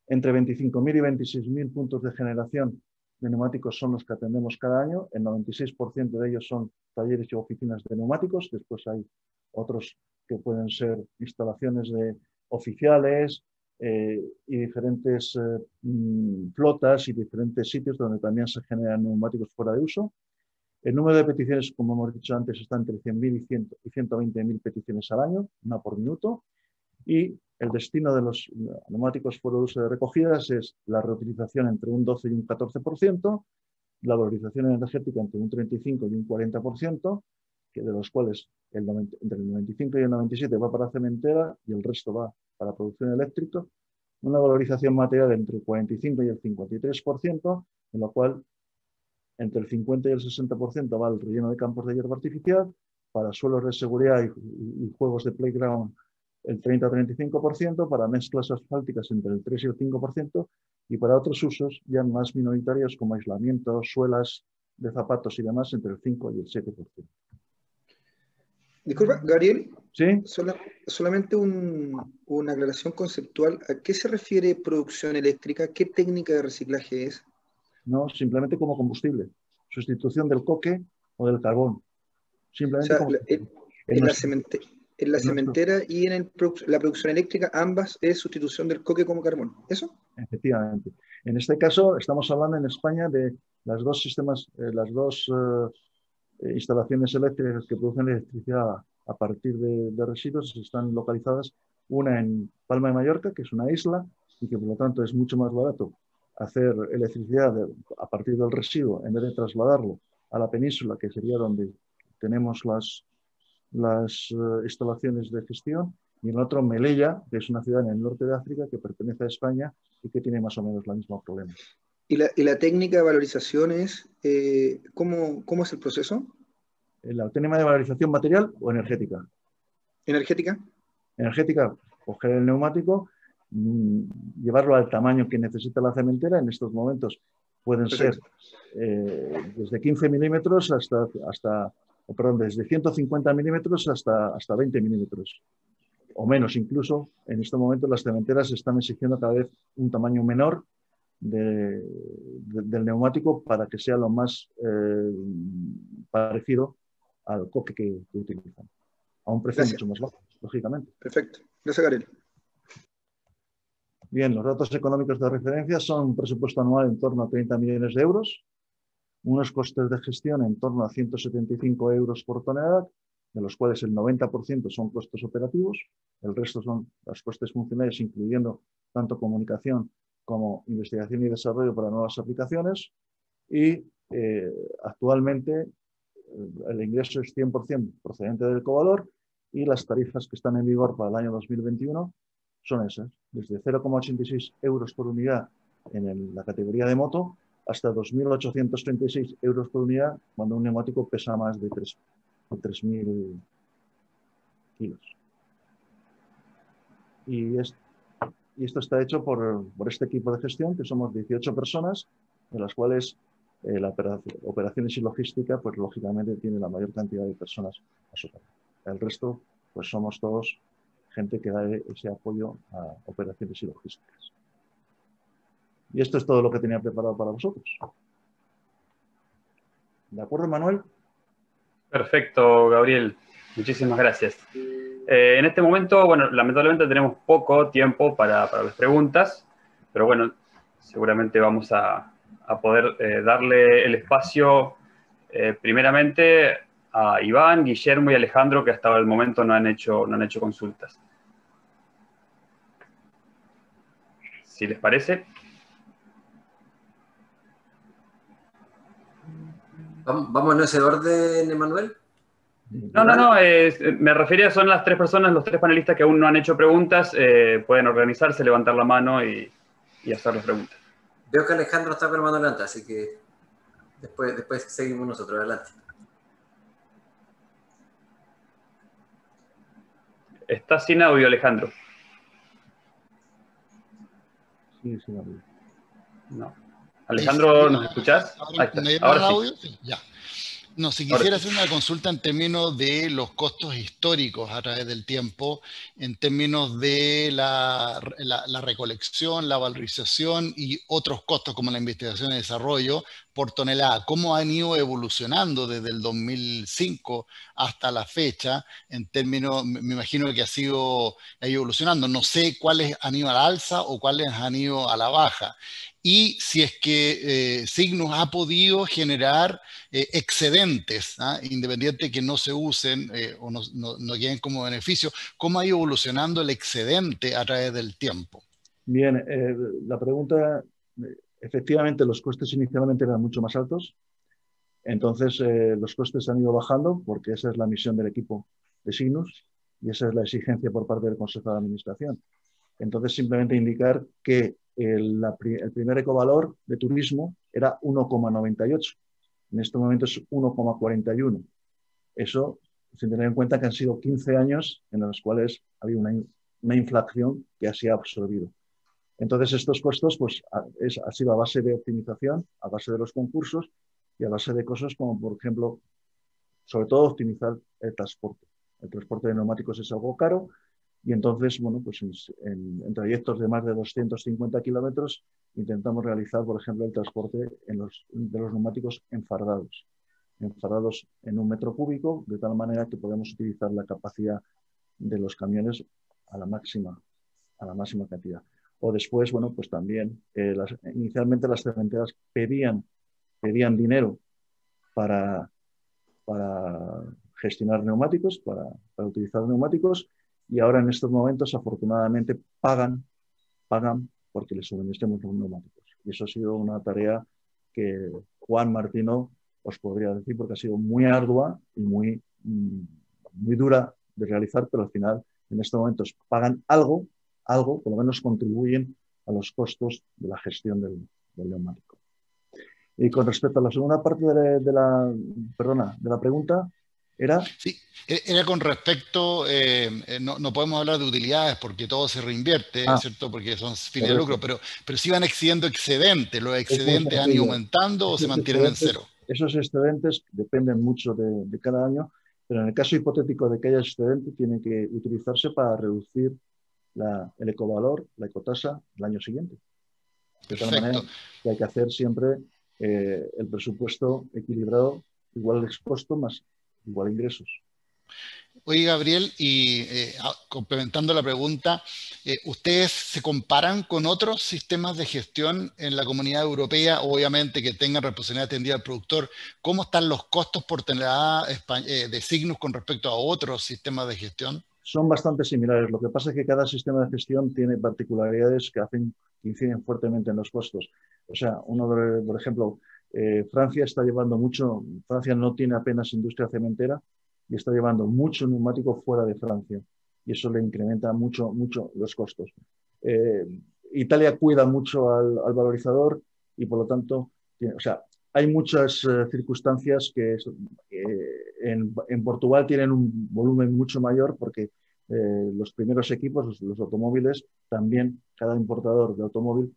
Entre 25.000 y 26.000 puntos de generación de neumáticos son los que atendemos cada año. El 96% de ellos son talleres y oficinas de neumáticos. Después hay otros que pueden ser instalaciones de oficiales y diferentes flotas y diferentes sitios donde también se generan neumáticos fuera de uso. El número de peticiones, como hemos dicho antes, está entre 100.000 y 120.000 peticiones al año, una por minuto. Y el destino de los neumáticos fuera de uso de recogidas es la reutilización entre un 12 y un 14%, la valorización energética entre un 35 y un 40%, que de los cuales entre el 95 y el 97 va para cementera y el resto va para producción eléctrica, una valorización material entre el 45 y el 53%, en lo cual entre el 50 y el 60% va al relleno de campos de hierba artificial, para suelos de seguridad y juegos de playground el 30-35%, para mezclas asfálticas entre el 3 y el 5%, y para otros usos ya más minoritarios como aislamiento, suelas de zapatos y demás entre el 5 y el 7%. Disculpa, Gabriel. ¿Sí? Solamente una aclaración conceptual. ¿A qué se refiere producción eléctrica? ¿Qué técnica de reciclaje es? No, simplemente como combustible. Sustitución del coque o del carbón. Simplemente como en la cementera y en la producción eléctrica, ambas es sustitución del coque como carbón. ¿Eso? Efectivamente. En este caso, estamos hablando en España de las dos instalaciones eléctricas que producen electricidad a partir de residuos. Están localizadas una en Palma de Mallorca, que es una isla, y que por lo tanto es mucho más barato hacer electricidad a partir del residuo en vez de trasladarlo a la península, que sería donde tenemos las instalaciones de gestión, y en el otro Melilla, que es una ciudad en el norte de África que pertenece a España y que tiene más o menos el mismo problema. Y la técnica de valorización es, ¿cómo es el proceso? ¿La técnica de valorización material o energética? ¿Energética? Energética, coger el neumático, llevarlo al tamaño que necesita la cementera. En estos momentos pueden ser desde 15 milímetros desde 150 milímetros hasta 20 milímetros, o menos incluso. En estos momentos las cementeras están exigiendo cada vez un tamaño menor del neumático para que sea lo más parecido al coque que utilizan, a un precio mucho más bajo, lógicamente. Perfecto. Gracias, Gabriel. Bien, los datos económicos de referencia son un presupuesto anual en torno a 30 millones de euros, unos costes de gestión en torno a 175 euros por tonelada, de los cuales el 90% son costes operativos, el resto son los costes funcionales, incluyendo tanto comunicación como investigación y desarrollo para nuevas aplicaciones, y actualmente el ingreso es 100% procedente del cobador, y las tarifas que están en vigor para el año 2021 son esas, desde 0,86 euros por unidad en la categoría de moto hasta 2.836 euros por unidad cuando un neumático pesa más de 3.000 kilos. Y esto está hecho por este equipo de gestión, que somos 18 personas, de las cuales la operaciones y logística, pues lógicamente tiene la mayor cantidad de personas a su cargo. El resto, pues somos todos gente que da ese apoyo a operaciones y logísticas. Y esto es todo lo que tenía preparado para vosotros. ¿De acuerdo, Manuel? Perfecto, Gabriel. Muchísimas gracias. En este momento, bueno, lamentablemente tenemos poco tiempo para las preguntas, pero bueno, seguramente vamos a poder darle el espacio primeramente a Iván, Guillermo y Alejandro, que hasta el momento no han hecho consultas. Si les parece. ¿Vamos en ese orden, Emanuel? No, me refería, son las 3 personas, los 3 panelistas que aún no han hecho preguntas, pueden organizarse, levantar la mano y hacer las preguntas. Veo que Alejandro está con la mano adelante, así que después seguimos nosotros, adelante. Está sin audio, Alejandro. Sí, sin audio. No. Alejandro, ¿nos escuchás? Ahí está. ¿Me dieron el audio? Sí, ya. No, si quisiera hacer una consulta en términos de los costos históricos a través del tiempo, en términos de la recolección, la valorización y otros costos como la investigación y desarrollo por tonelada, ¿cómo han ido evolucionando desde el 2005 hasta la fecha? En términos, me imagino que ha ido evolucionando. No sé cuáles han ido a la alza o cuáles han ido a la baja. Y si es que Cygnus ha podido generar excedentes, independiente que no se usen o no queden como beneficio, ¿cómo ha ido evolucionando el excedente a través del tiempo? Bien, la pregunta, efectivamente los costes inicialmente eran mucho más altos, entonces los costes han ido bajando porque esa es la misión del equipo de Cygnus y esa es la exigencia por parte del Consejo de Administración. Entonces simplemente indicar que el primer ecovalor de turismo era 1,98. En este momento es 1,41. Eso sin tener en cuenta que han sido 15 años en los cuales había una inflación que así ha absorbido. Entonces estos costos pues, ha sido a base de optimización, a base de los concursos y a base de cosas como, por ejemplo, sobre todo optimizar el transporte. El transporte de neumáticos es algo caro y entonces, bueno, pues en trayectos de más de 250 kilómetros intentamos realizar, por ejemplo, el transporte de los neumáticos enfardados en 1 metro cúbico, de tal manera que podemos utilizar la capacidad de los camiones a la máxima cantidad. O después, bueno, pues también inicialmente las cementeras pedían dinero para gestionar neumáticos, para utilizar neumáticos, y ahora en estos momentos afortunadamente pagan porque les suministremos los neumáticos. Y eso ha sido una tarea que Juan Martino os podría decir porque ha sido muy ardua y muy dura de realizar, pero al final en estos momentos pagan algo, por lo menos contribuyen a los costos de la gestión del neumático. Y con respecto a la segunda parte de la pregunta, era... Sí, era con respecto, no podemos hablar de utilidades porque todo se reinvierte, ¿cierto? Porque son fines de lucro, pero sí van existiendo excedentes. ¿Los excedentes han ido aumentando o se mantienen en cero? Esos excedentes dependen mucho de cada año, pero en el caso hipotético de que haya excedente, tiene que utilizarse para reducir el ecovalor, la ecotasa, el año siguiente. De tal manera que hay que hacer siempre el presupuesto equilibrado, igual expuesto más igual ingresos. Oye, Gabriel, y complementando la pregunta, ¿ustedes se comparan con otros sistemas de gestión en la Comunidad Europea, obviamente que tengan responsabilidad atendida al productor? ¿Cómo están los costos por tonelada de Cygnus con respecto a otros sistemas de gestión? Son bastante similares. Lo que pasa es que cada sistema de gestión tiene particularidades que inciden fuertemente en los costos. O sea, por ejemplo, Francia está llevando mucho, Francia no tiene apenas industria cementera y está llevando mucho neumático fuera de Francia y eso le incrementa mucho los costos. Italia cuida mucho al valorizador y por lo tanto, hay muchas circunstancias que en Portugal tienen un volumen mucho mayor porque los primeros equipos, los automóviles, también cada importador de automóvil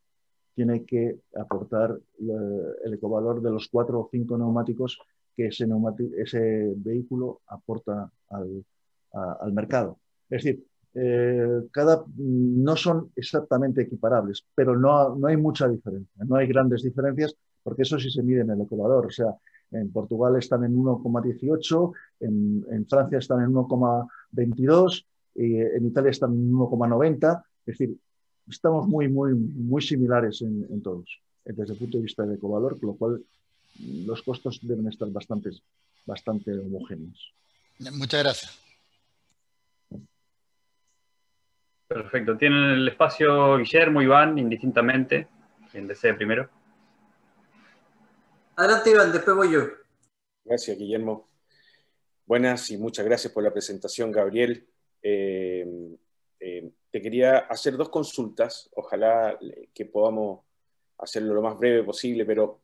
tiene que aportar el ecovalor de los 4 o 5 neumáticos que ese vehículo aporta al mercado. Es decir, no son exactamente equiparables, pero no hay mucha diferencia, no hay grandes diferencias, porque eso sí se mide en el ecovalor. O sea, en Portugal están en 1,18, en Francia están en 1,22, y en Italia están en 1,90. Es decir, estamos muy similares en todos, desde el punto de vista del ecovalor, con lo cual los costos deben estar bastante homogéneos. Muchas gracias. Perfecto. Tienen el espacio Guillermo, Iván, indistintamente. Quien desee primero. Adelante, Iván, después voy yo. Gracias, Guillermo. Buenas y muchas gracias por la presentación, Gabriel. Te quería hacer 2 consultas. Ojalá que podamos hacerlo lo más breve posible, pero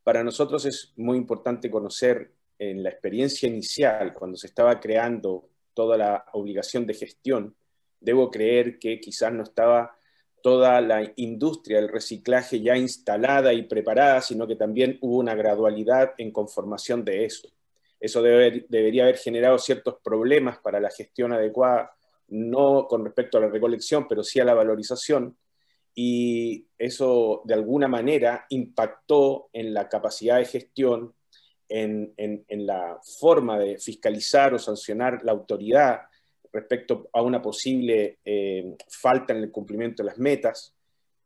para nosotros es muy importante conocer en la experiencia inicial, cuando se estaba creando toda la obligación de gestión, debo creer que quizás no estaba toda la industria del reciclaje ya instalada y preparada, sino que también hubo una gradualidad en conformación de eso. Eso debería haber generado ciertos problemas para la gestión adecuada, no con respecto a la recolección, pero sí a la valorización, y eso de alguna manera impactó en la capacidad de gestión, en la forma de fiscalizar o sancionar la autoridad respecto a una posible falta en el cumplimiento de las metas.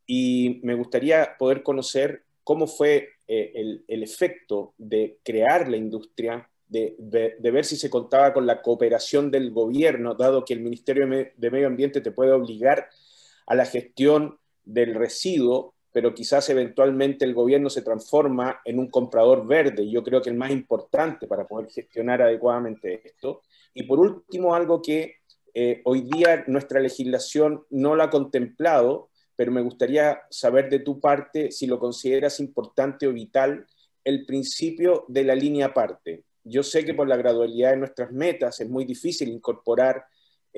Y me gustaría poder conocer cómo fue el efecto de crear la industria, de ver si se contaba con la cooperación del gobierno, dado que el Ministerio de Medio Ambiente te puede obligar a la gestión del residuo, pero quizás eventualmente el gobierno se transforma en un comprador verde. Yo creo que el más importante para poder gestionar adecuadamente esto. Y por último, algo que hoy día nuestra legislación no lo ha contemplado, pero me gustaría saber de tu parte si lo consideras importante o vital, el principio de la línea aparte. Yo sé que por la gradualidad de nuestras metas es muy difícil incorporar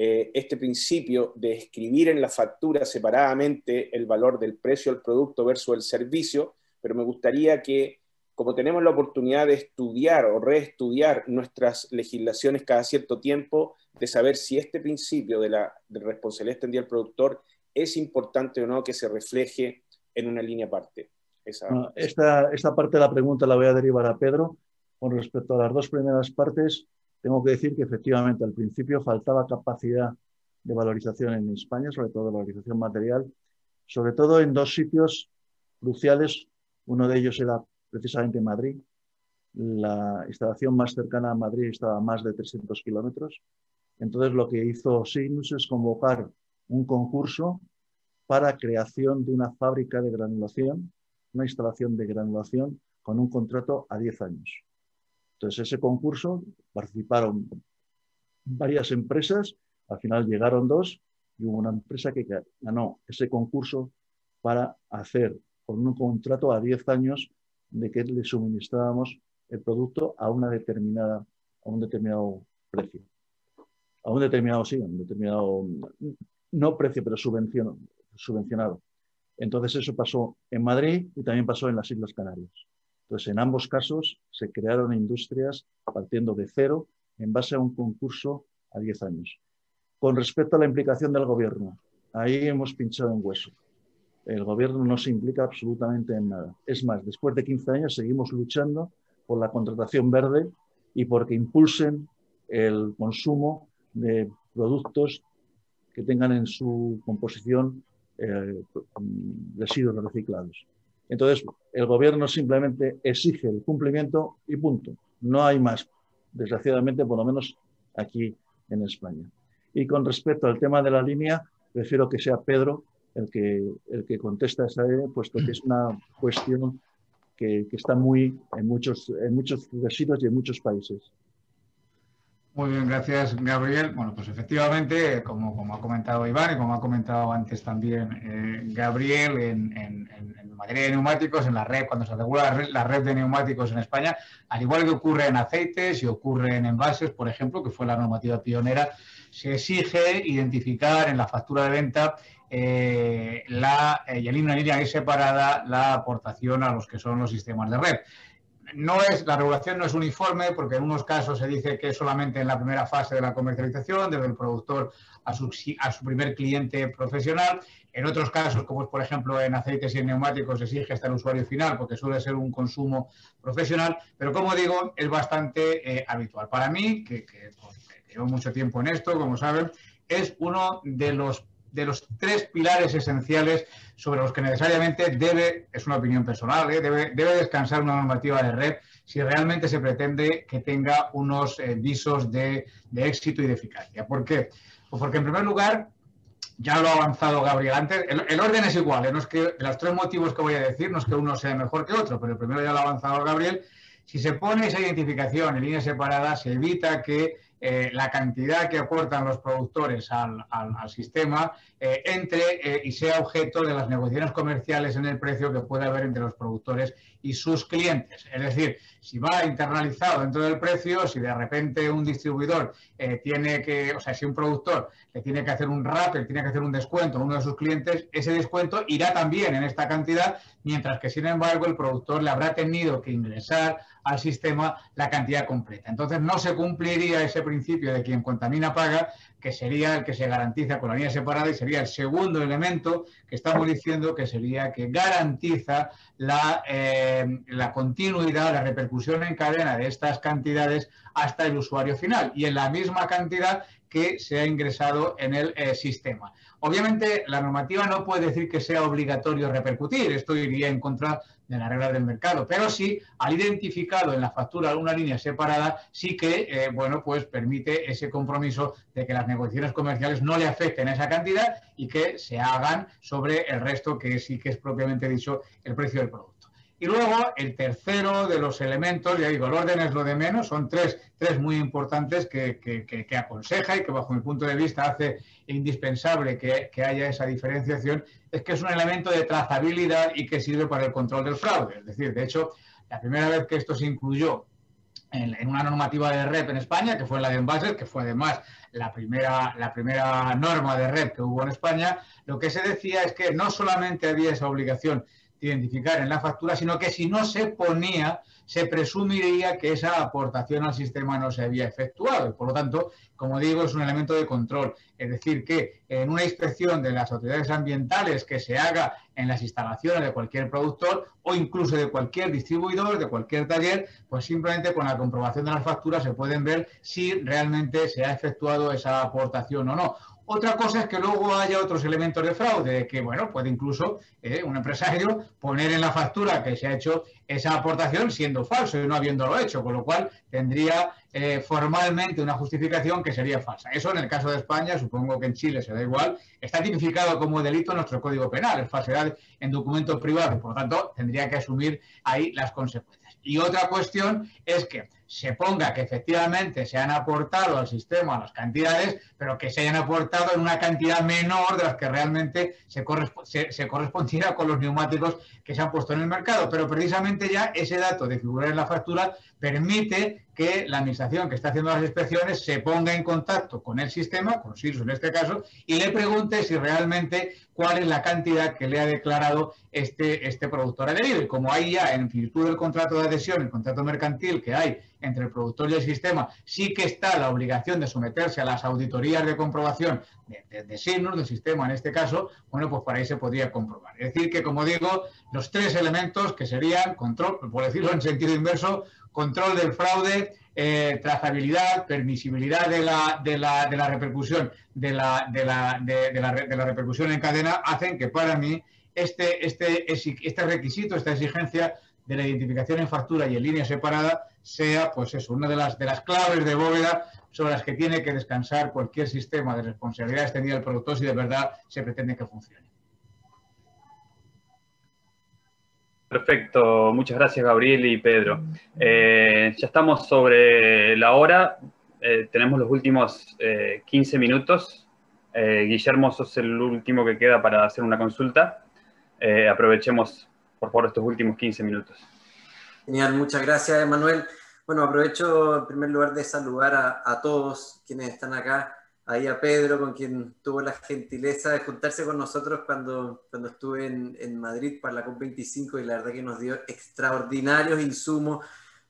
este principio de escribir en la factura separadamente el valor del precio del producto versus el servicio, pero me gustaría que, como tenemos la oportunidad de estudiar o reestudiar nuestras legislaciones cada cierto tiempo, de saber si este principio de responsabilidad extendida al productor es importante o no que se refleje en una línea aparte. Esta parte de la pregunta la voy a derivar a Pedro. Con respecto a las 2 primeras partes, tengo que decir que efectivamente al principio faltaba capacidad de valorización en España, sobre todo de valorización material, sobre todo en 2 sitios cruciales. Uno de ellos era precisamente Madrid. La instalación más cercana a Madrid estaba a más de 300 kilómetros. Entonces lo que hizo Cygnus es convocar un concurso para creación de una fábrica de granulación, una instalación de granulación con un contrato a 10 años. Entonces ese concurso participaron varias empresas Al final llegaron 2 y hubo una empresa que ganó ese concurso para hacer con un contrato a 10 años de que le suministrábamos el producto a un determinado precio. A un determinado, sí, un determinado, no precio, pero subvencionado. Entonces eso pasó en Madrid y también pasó en las Islas Canarias. Entonces en ambos casos se crearon industrias partiendo de cero en base a un concurso a 10 años. Con respecto a la implicación del gobierno, ahí hemos pinchado en hueso. El gobierno no se implica absolutamente en nada. Es más, después de 15 años seguimos luchando por la contratación verde y porque impulsen el consumo de productos que tengan en su composición residuos reciclados. Entonces, el gobierno simplemente exige el cumplimiento y punto. No hay más, desgraciadamente, por lo menos aquí en España. Y con respecto al tema de la línea, prefiero que sea Pedro el que contesta esa, puesto que es una cuestión que está en muchos residuos y en muchos países. Muy bien, gracias, Gabriel. Bueno, pues efectivamente, como ha comentado Iván y como ha comentado antes también Gabriel, en materia de neumáticos, en la red, cuando se regula la red de neumáticos en España, al igual que ocurre en aceites y ocurre en envases, por ejemplo, que fue la normativa pionera, se exige identificar en la factura de venta y en una línea separada la aportación a los que son los sistemas de red. La regulación no es uniforme porque en unos casos se dice que solamente en la primera fase de la comercialización, desde el productor a su primer cliente profesional. En otros casos, como es por ejemplo en aceites y en neumáticos, se exige hasta el usuario final porque suele ser un consumo profesional. Pero como digo, es bastante habitual. Para mí, que llevo mucho tiempo en esto, como saben, es uno de los 3 pilares esenciales sobre los que necesariamente es una opinión personal, debe descansar una normativa de red si realmente se pretende que tenga unos visos de éxito y de eficacia. ¿Por qué? Pues porque en primer lugar, ya lo ha avanzado Gabriel antes, el orden es igual, no es que los 3 motivos que voy a decir, no es que uno sea mejor que otro, pero el primero ya lo ha avanzado Gabriel. Si se pone esa identificación en líneas separadas, se evita que la cantidad que aportan los productores al sistema entre y sea objeto de las negociaciones comerciales en el precio que puede haber entre los productores y sus clientes. Es decir, si va internalizado dentro del precio, si de repente un distribuidor si un productor le tiene que hacer un rappel, tiene que hacer un descuento a uno de sus clientes, ese descuento irá también en esta cantidad, mientras que sin embargo el productor le habrá tenido que ingresar al sistema la cantidad completa. Entonces no se cumpliría ese principio de quien contamina paga, que sería el que se garantiza con la línea separada y sería el segundo elemento que estamos diciendo que sería que garantiza la continuidad, la repercusión en cadena de estas cantidades hasta el usuario final y en la misma cantidad que se ha ingresado en el sistema. Obviamente, la normativa no puede decir que sea obligatorio repercutir, esto iría en contra de las reglas del mercado, pero sí, al identificado en la factura una línea separada, sí que, pues permite ese compromiso de que las negociaciones comerciales no le afecten a esa cantidad y que se hagan sobre el resto, que sí que es propiamente dicho el precio del producto. Y luego, el tercero de los elementos, ya digo, el orden es lo de menos, son tres muy importantes que aconseja y que bajo mi punto de vista hace indispensable que haya esa diferenciación, es que es un elemento de trazabilidad y que sirve para el control del fraude. Es decir, de hecho, la primera vez que esto se incluyó en una normativa de REP en España, que fue la de envases, que fue además la primera norma de REP que hubo en España, lo que se decía es que no solamente había esa obligación de identificar en la factura, sino que si no se ponía, se presumiría que esa aportación al sistema no se había efectuado. Y por lo tanto, como digo, es un elemento de control. Es decir, que en una inspección de las autoridades ambientales que se haga en las instalaciones de cualquier productor o incluso de cualquier distribuidor, de cualquier taller, pues simplemente con la comprobación de las facturas se pueden ver si realmente se ha efectuado esa aportación o no. Otra cosa es que luego haya otros elementos de fraude, que puede incluso un empresario poner en la factura que se ha hecho esa aportación siendo falso y no habiéndolo hecho, con lo cual tendría formalmente una justificación que sería falsa. Eso en el caso de España, supongo que en Chile se da igual, está tipificado como delito en nuestro Código Penal, es falsedad en documentos privados, por lo tanto tendría que asumir ahí las consecuencias. Y otra cuestión es que se ponga que efectivamente se han aportado al sistema las cantidades, pero que se hayan aportado en una cantidad menor de las que realmente se correspondiera con los neumáticos que se han puesto en el mercado. Pero precisamente ya ese dato de figurar en la factura permite que la administración que está haciendo las inspecciones se ponga en contacto con el sistema, con SIRSU en este caso, y le pregunte si realmente cuál es la cantidad que le ha declarado este productor adherido. Y como hay ya, en virtud del contrato de adhesión, el contrato mercantil que hay entre el productor y el sistema, sí que está la obligación de someterse a las auditorías de comprobación de Signus, del sistema en este caso, bueno, pues para ahí se podría comprobar. Es decir, que como digo, los tres elementos que serían control, por decirlo en sentido inverso, control del fraude, trazabilidad, permisibilidad de la repercusión de la repercusión en cadena, hacen que para mí este requisito, esta exigencia de la identificación en factura y en línea separada sea, pues eso, una de las claves de bóveda sobre las que tiene que descansar cualquier sistema de responsabilidad extendida del productor si de verdad se pretende que funcione. Perfecto, muchas gracias Gabriel y Pedro. Ya estamos sobre la hora, tenemos los últimos 15 minutos. Guillermo, sos el último que queda para hacer una consulta. Aprovechemos, por favor, estos últimos 15 minutos. Genial, muchas gracias, Emanuel. Bueno, aprovecho en primer lugar de saludar a todos quienes están acá, ahí a Pedro, con quien tuvo la gentileza de juntarse con nosotros cuando estuve en Madrid para la COP25, y la verdad que nos dio extraordinarios insumos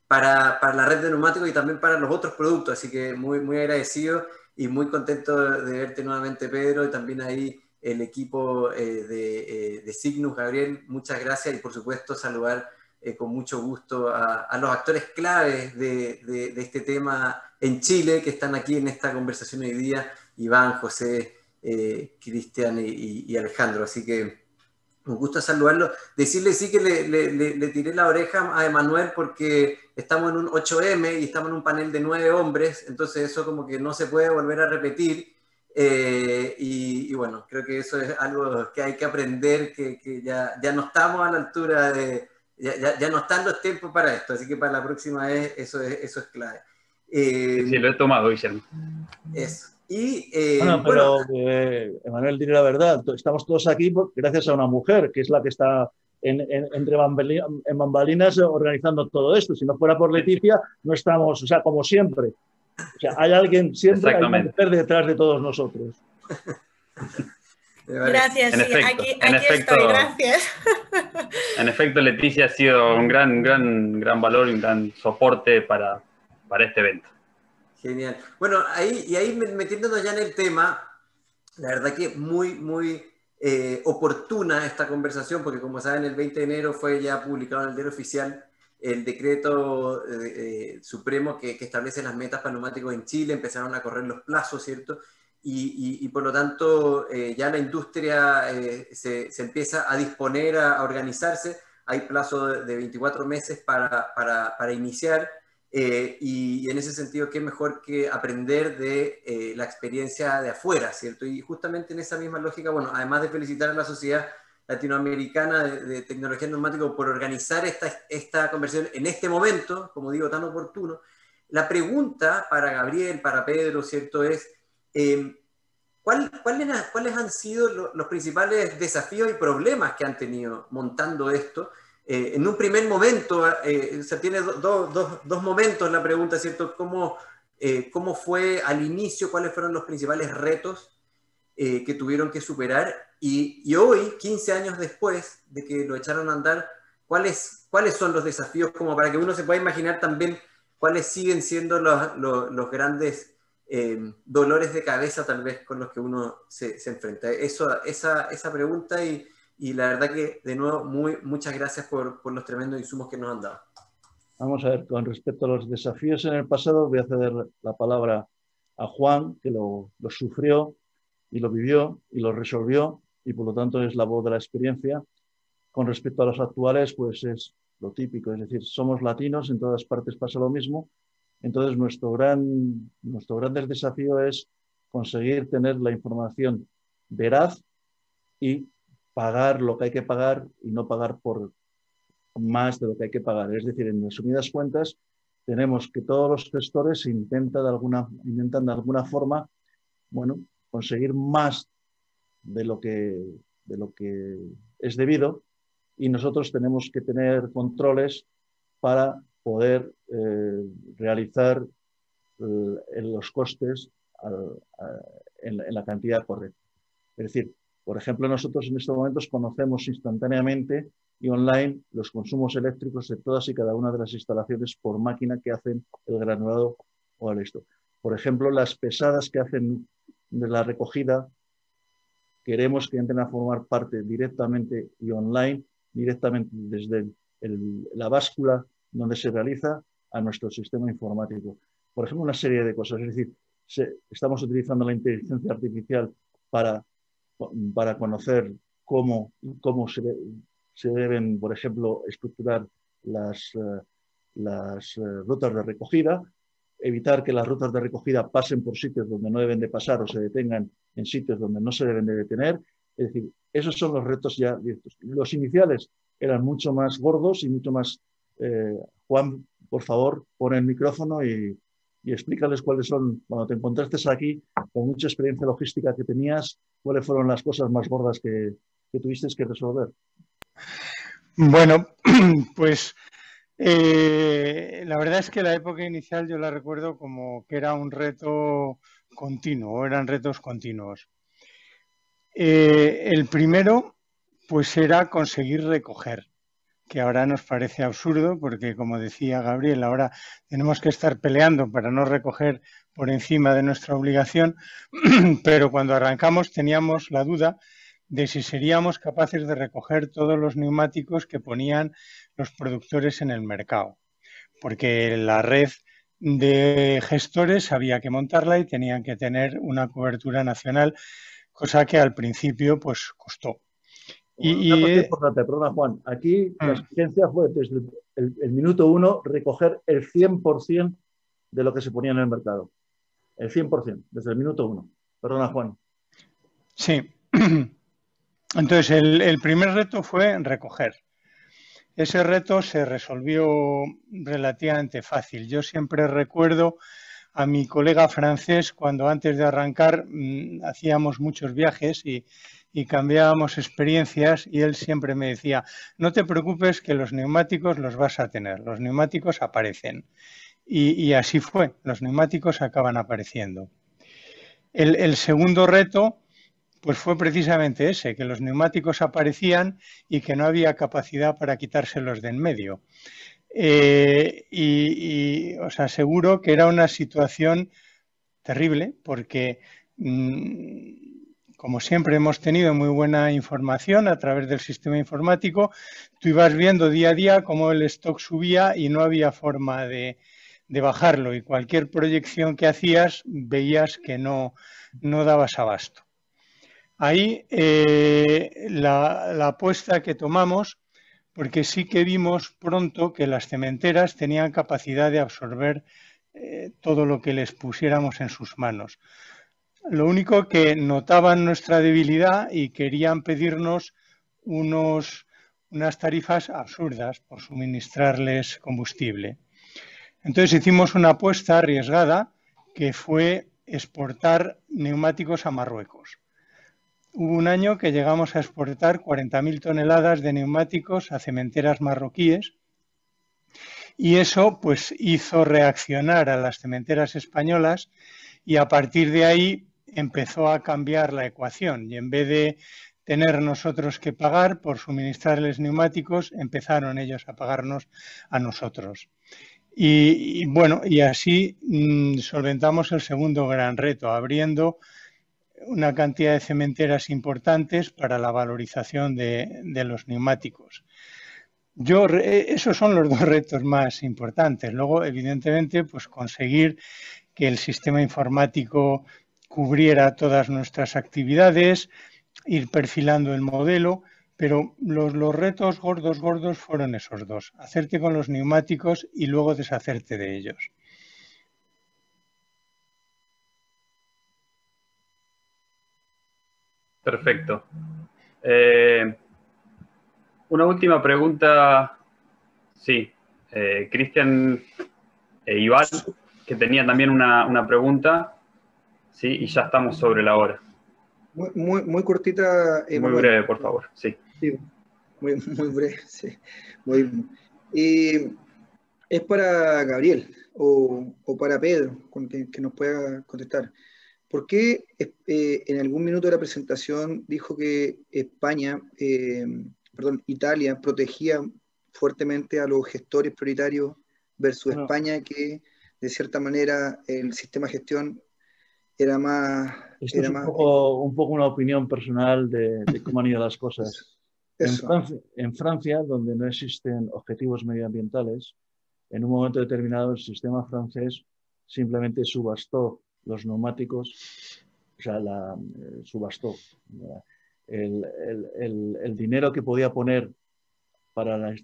para la red de neumáticos y también para los otros productos, así que muy, muy agradecido y muy contento de verte nuevamente, Pedro, y también ahí el equipo de Signus, Gabriel, muchas gracias, y por supuesto saludar con mucho gusto a los actores claves de este tema en Chile, que están aquí en esta conversación hoy día, Iván, José, Cristian y Alejandro. Así que un gusto saludarlo. Decirle sí que le tiré la oreja a Emanuel porque estamos en un 8M y estamos en un panel de 9 hombres, entonces eso como que no se puede volver a repetir. Y bueno, creo que eso es algo que hay que aprender, que ya no estamos a la altura de... Ya no están los tiempos para esto, así que para la próxima vez eso es clave. Sí, lo he tomado, Guillermo. Eso. Y, bueno, pero Emanuel, diré la verdad, estamos todos aquí gracias a una mujer, que es la que está entre bambalinas organizando todo esto. Si no fuera por Leticia, no estamos, o sea, como siempre. O sea, hay alguien, siempre hay una mujer detrás de todos nosotros. Gracias, en sí, efecto, aquí estoy, gracias. En efecto, Leticia ha sido un gran valor y un gran soporte para este evento. Genial. Bueno, ahí metiéndonos ya en el tema, la verdad que muy oportuna esta conversación, porque como saben, el 20 de enero fue ya publicado en el Diario Oficial el decreto supremo que establece las metas para neumáticos en Chile, empezaron a correr los plazos, ¿cierto? Y por lo tanto ya la industria se empieza a disponer a organizarse, hay plazo de 24 meses para iniciar, y en ese sentido qué mejor que aprender de la experiencia de afuera, ¿cierto? Y justamente en esa misma lógica, bueno, además de felicitar a la Sociedad Latinoamericana de Tecnología Neumática por organizar esta conversación en este momento, como digo, tan oportuno, la pregunta para Gabriel, para Pedro, ¿cierto? Es ¿cuáles han sido los principales desafíos y problemas que han tenido montando esto? En un primer momento, se tiene dos momentos la pregunta, ¿cierto? ¿Cómo fue al inicio? ¿Cuáles fueron los principales retos que tuvieron que superar? Y hoy, 15 años después de que lo echaron a andar, ¿cuáles son los desafíos? Como para que uno se pueda imaginar también cuáles siguen siendo los grandes dolores de cabeza tal vez con los que uno se enfrenta. Esa pregunta, y la verdad que de nuevo muchas gracias por los tremendos insumos que nos han dado. Vamos a ver, con respecto a los desafíos en el pasado, voy a ceder la palabra a Juan, que lo sufrió y lo vivió y lo resolvió, y por lo tanto es la voz de la experiencia. Con respecto a los actuales, pues es lo típico, es decir, somos latinos, en todas partes pasa lo mismo. Entonces nuestro gran desafío es conseguir tener la información veraz y pagar lo que hay que pagar y no pagar por más de lo que hay que pagar. Es decir, en resumidas cuentas, tenemos que todos los gestores intentan de alguna forma, bueno, conseguir más de lo que es debido, y nosotros tenemos que tener controles para poder realizar los costes en la cantidad correcta. Es decir, por ejemplo, nosotros en estos momentos conocemos instantáneamente y online los consumos eléctricos de todas y cada una de las instalaciones por máquina que hacen el granulado o el esto. Por ejemplo, las pesadas que hacen de la recogida, queremos que entren a formar parte directamente y online, directamente desde la báscula donde se realiza a nuestro sistema informático. Por ejemplo, una serie de cosas. Es decir, estamos utilizando la inteligencia artificial para conocer cómo se deben, por ejemplo, estructurar las rutas de recogida, evitar que las rutas de recogida pasen por sitios donde no deben de pasar o se detengan en sitios donde no se deben de detener. Es decir, esos son los retos ya directos. Los iniciales eran mucho más gordos y mucho más... Juan, por favor, pon el micrófono y explícales cuáles son, cuando te encontraste aquí, con mucha experiencia logística que tenías, cuáles fueron las cosas más gordas que tuviste que resolver. Bueno, pues la verdad es que la época inicial yo la recuerdo como que era un reto continuo, eran retos continuos. El primero, pues era conseguir recoger, que ahora nos parece absurdo porque, como decía Gabriel, ahora tenemos que estar peleando para no recoger por encima de nuestra obligación, pero cuando arrancamos teníamos la duda de si seríamos capaces de recoger todos los neumáticos que ponían los productores en el mercado, porque la red de gestores había que montarla y tenían que tener una cobertura nacional, cosa que al principio pues costó. Una cosa importante, perdona Juan, aquí la exigencia fue desde el minuto 1 recoger el 100% de lo que se ponía en el mercado. El 100%, desde el minuto 1. Perdona Juan. Sí. Entonces el primer reto fue recoger. Ese reto se resolvió relativamente fácil. Yo siempre recuerdo a mi colega francés cuando antes de arrancar hacíamos muchos viajes y cambiábamos experiencias, y él siempre me decía: no te preocupes que los neumáticos los vas a tener, los neumáticos aparecen. Y así fue, los neumáticos acaban apareciendo. El segundo reto pues fue precisamente ese, que los neumáticos aparecían y que no había capacidad para quitárselos de en medio. Y os aseguro que era una situación terrible porque... como siempre hemos tenido muy buena información a través del sistema informático, tú ibas viendo día a día cómo el stock subía y no había forma de bajarlo, y cualquier proyección que hacías veías que no dabas abasto. Ahí la apuesta que tomamos, porque sí que vimos pronto que las cementeras tenían capacidad de absorber todo lo que les pusiéramos en sus manos. Lo único que notaban nuestra debilidad y querían pedirnos unas tarifas absurdas por suministrarles combustible. Entonces hicimos una apuesta arriesgada que fue exportar neumáticos a Marruecos. Hubo un año que llegamos a exportar 40.000 toneladas de neumáticos a cementeras marroquíes, y eso pues hizo reaccionar a las cementeras españolas, y a partir de ahí empezó a cambiar la ecuación, y en vez de tener nosotros que pagar por suministrarles neumáticos, empezaron ellos a pagarnos a nosotros. Y bueno, y así solventamos el segundo gran reto, abriendo una cantidad de cementeras importantes para la valorización de los neumáticos. Esos son los dos retos más importantes. Luego, evidentemente, pues conseguir que el sistema informático cubriera todas nuestras actividades, ir perfilando el modelo, pero los retos gordos fueron esos dos: hacerte con los neumáticos y luego deshacerte de ellos. Perfecto. Una última pregunta. Sí, Cristian Iván, que tenía también una pregunta, ¿sí? Y ya estamos sobre la hora. Muy cortita. Muy breve, por favor. Sí. Sí, muy breve, sí. Es para Gabriel o para Pedro, que nos pueda contestar. ¿Por qué en algún minuto de la presentación dijo que Italia protegía fuertemente a los gestores prioritarios versus España, que de cierta manera el sistema de gestión era más... Esto es un poco una opinión personal de cómo han ido las cosas. En Francia, donde no existen objetivos medioambientales, en un momento determinado el sistema francés simplemente subastó los neumáticos, o sea, subastó el dinero que podía poner para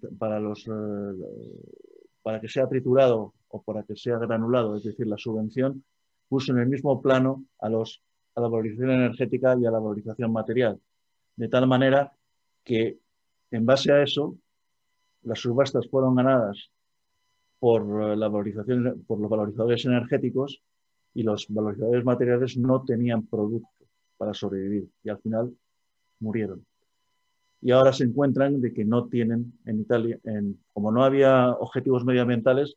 que sea triturado o para que sea granulado, es decir, la subvención, puso en el mismo plano a la valorización energética y a la valorización material, de tal manera que en base a eso las subastas fueron ganadas por los valorizadores energéticos y los valorizadores materiales no tenían producto para sobrevivir y al final murieron. Y ahora se encuentran de que no tienen en Italia, como no había objetivos medioambientales,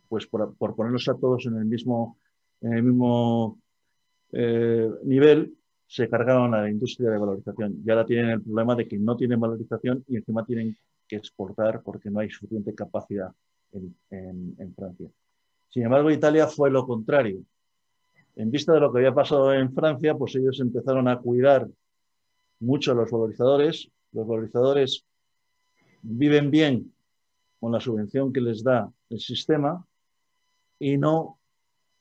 pues por ponerlos a todos en el mismo nivel, se cargaron a la industria de valorización. Y ahora tienen el problema de que no tienen valorización y encima tienen que exportar porque no hay suficiente capacidad en Francia. Sin embargo, Italia fue lo contrario. En vista de lo que había pasado en Francia, pues ellos empezaron a cuidar mucho a los valorizadores. Los valorizadores viven bien con la subvención que les da el sistema y no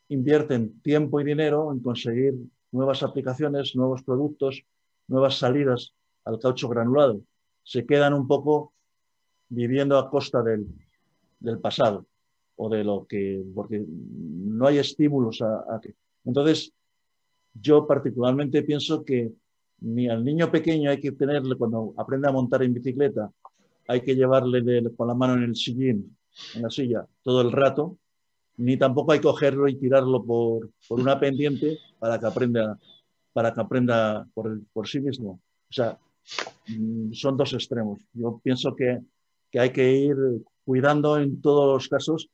invierten tiempo y dinero en conseguir nuevas aplicaciones, nuevos productos, nuevas salidas al caucho granulado. Se quedan un poco viviendo a costa del pasado o de lo que, porque no hay estímulos a que. Entonces, yo particularmente pienso que ni al niño pequeño hay que tenerle, cuando aprende a montar en bicicleta, hay que llevarle con la mano en el sillín, en la silla, todo el rato, ni tampoco hay que cogerlo y tirarlo por una pendiente para que aprenda por sí mismo. O sea, son dos extremos. Yo pienso que hay que ir cuidando en todos los casos,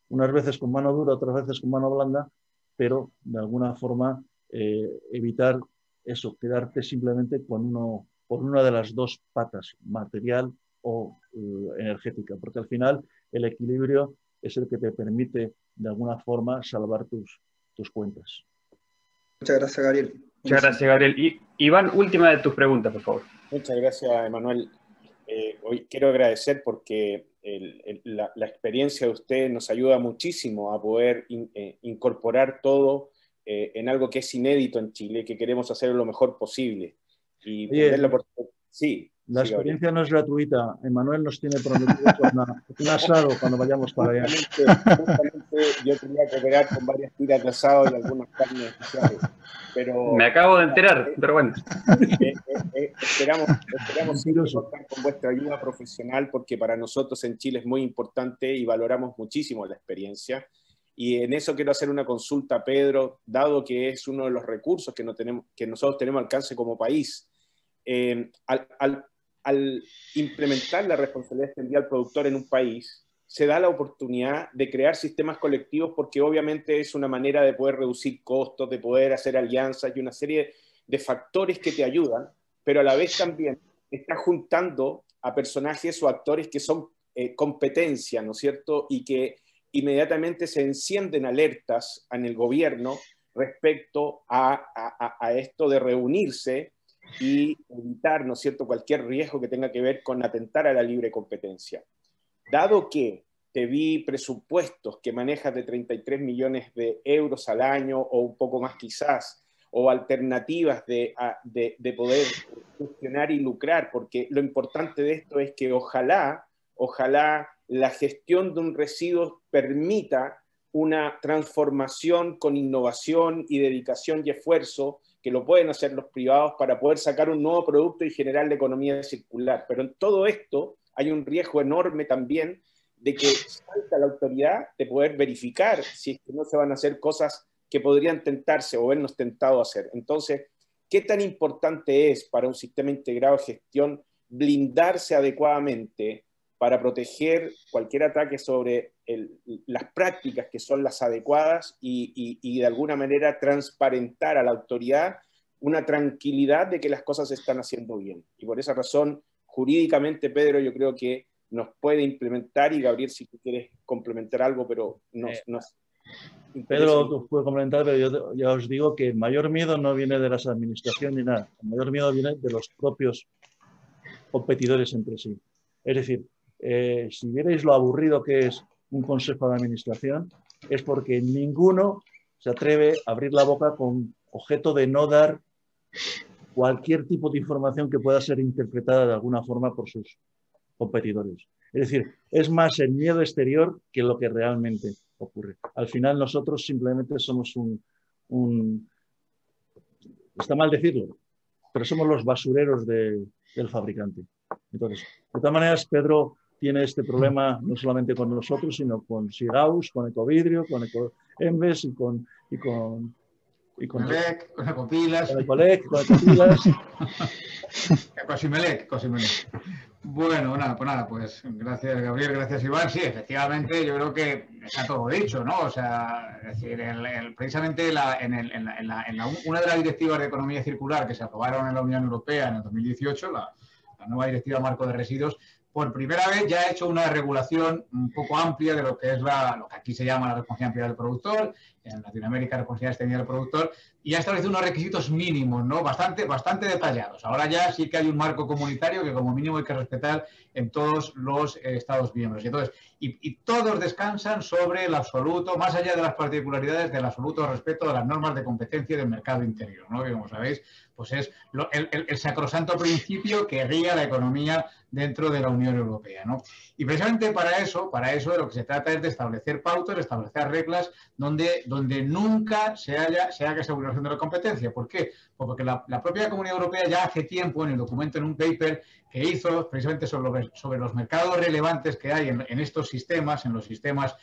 unas veces con mano dura, otras veces con mano blanda, pero de alguna forma evitar eso, quedarte simplemente por una de las dos patas, material o energética, porque al final el equilibrio es el que te permite de alguna forma salvar tus cuentas. Muchas gracias, Gabriel. Muchas gracias, Gabriel. Iván, última de tus preguntas, por favor. Muchas gracias, Emanuel. Hoy quiero agradecer porque la experiencia de usted nos ayuda muchísimo a poder incorporar todo en algo que es inédito en Chile, que queremos hacer lo mejor posible. Y sí. La experiencia no es gratuita. Emanuel nos tiene prometido un asado cuando vayamos para allá. Justamente yo quería cooperar con varias tiras de asado y algunas carnes especiales. Pero, me acabo de enterar, pero bueno. Esperamos contar con vuestra ayuda profesional porque para nosotros en Chile es muy importante y valoramos muchísimo la experiencia. Y en eso quiero hacer una consulta a Pedro, dado que es uno de los recursos que nosotros tenemos alcance como país. Al implementar la responsabilidad extendida al productor en un país, se da la oportunidad de crear sistemas colectivos porque obviamente es una manera de poder reducir costos, de poder hacer alianzas y una serie de factores que te ayudan, pero a la vez también estás juntando a personajes o actores que son competencia, ¿no es cierto? Y que inmediatamente se encienden alertas en el gobierno respecto a esto de reunirse y evitar, ¿no es cierto?, cualquier riesgo que tenga que ver con atentar a la libre competencia. Dado que te vi presupuestos que manejas de 33 millones de euros al año o un poco más quizás, o alternativas de poder gestionar y lucrar, porque lo importante de esto es que ojalá la gestión de un residuo permita una transformación con innovación y dedicación y esfuerzo que lo pueden hacer los privados para poder sacar un nuevo producto y generar la economía circular. Pero en todo esto hay un riesgo enorme también de que falta la autoridad de poder verificar si es que no se van a hacer cosas que podrían tentarse o vernos tentado a hacer. Entonces, ¿qué tan importante es para un sistema integrado de gestión blindarse adecuadamente para proteger cualquier ataque sobre las prácticas que son las adecuadas y de alguna manera transparentar a la autoridad una tranquilidad de que las cosas se están haciendo bien? Y por esa razón, jurídicamente, Pedro, yo creo que nos puede implementar, y Gabriel, si tú quieres complementar algo, pero Pedro puede complementar, pero yo ya os digo que el mayor miedo no viene de las administraciones ni nada, el mayor miedo viene de los propios competidores entre sí. Es decir, si vierais lo aburrido que es un consejo de administración, es porque ninguno se atreve a abrir la boca con objeto de no dar cualquier tipo de información que pueda ser interpretada de alguna forma por sus competidores. Es decir, es más el miedo exterior que lo que realmente ocurre. Al final nosotros simplemente somos está mal decirlo, pero somos los basureros del fabricante. Entonces, de todas maneras, Pedro tiene este problema no solamente con nosotros, sino con Sigaus, con Ecovidrio, con Ecoembes y con Melec, con Ecopilas. Con Ecopilas. Cosimelec. Bueno, nada, pues gracias, Gabriel, gracias, Iván. Sí, efectivamente, yo creo que está todo dicho, ¿no? O sea, es decir, precisamente una de las directivas de economía circular que se aprobaron en la Unión Europea en el 2018, la nueva directiva marco de residuos, por primera vez ya ha hecho una regulación un poco amplia de lo que es lo que aquí se llama la responsabilidad ampliada del productor, en Latinoamérica responsabilidad extendida del productor, y ha establecido unos requisitos mínimos, ¿no? Bastante detallados. Ahora ya sí que hay un marco comunitario que como mínimo hay que respetar en todos los Estados miembros. Y entonces, y todos descansan sobre el absoluto, más allá de las particularidades, del absoluto respeto de las normas de competencia del mercado interior, ¿no? Que como sabéis, pues es el sacrosanto principio que guía la economía dentro de la Unión Europea, ¿no? Y precisamente para eso de lo que se trata es de establecer pautas, de establecer reglas donde nunca se haga esa vulneración de la competencia. ¿Por qué? Pues porque la propia Comunidad Europea ya hace tiempo, en el documento, en un paper que hizo precisamente sobre los mercados relevantes que hay en estos sistemas, en los sistemas,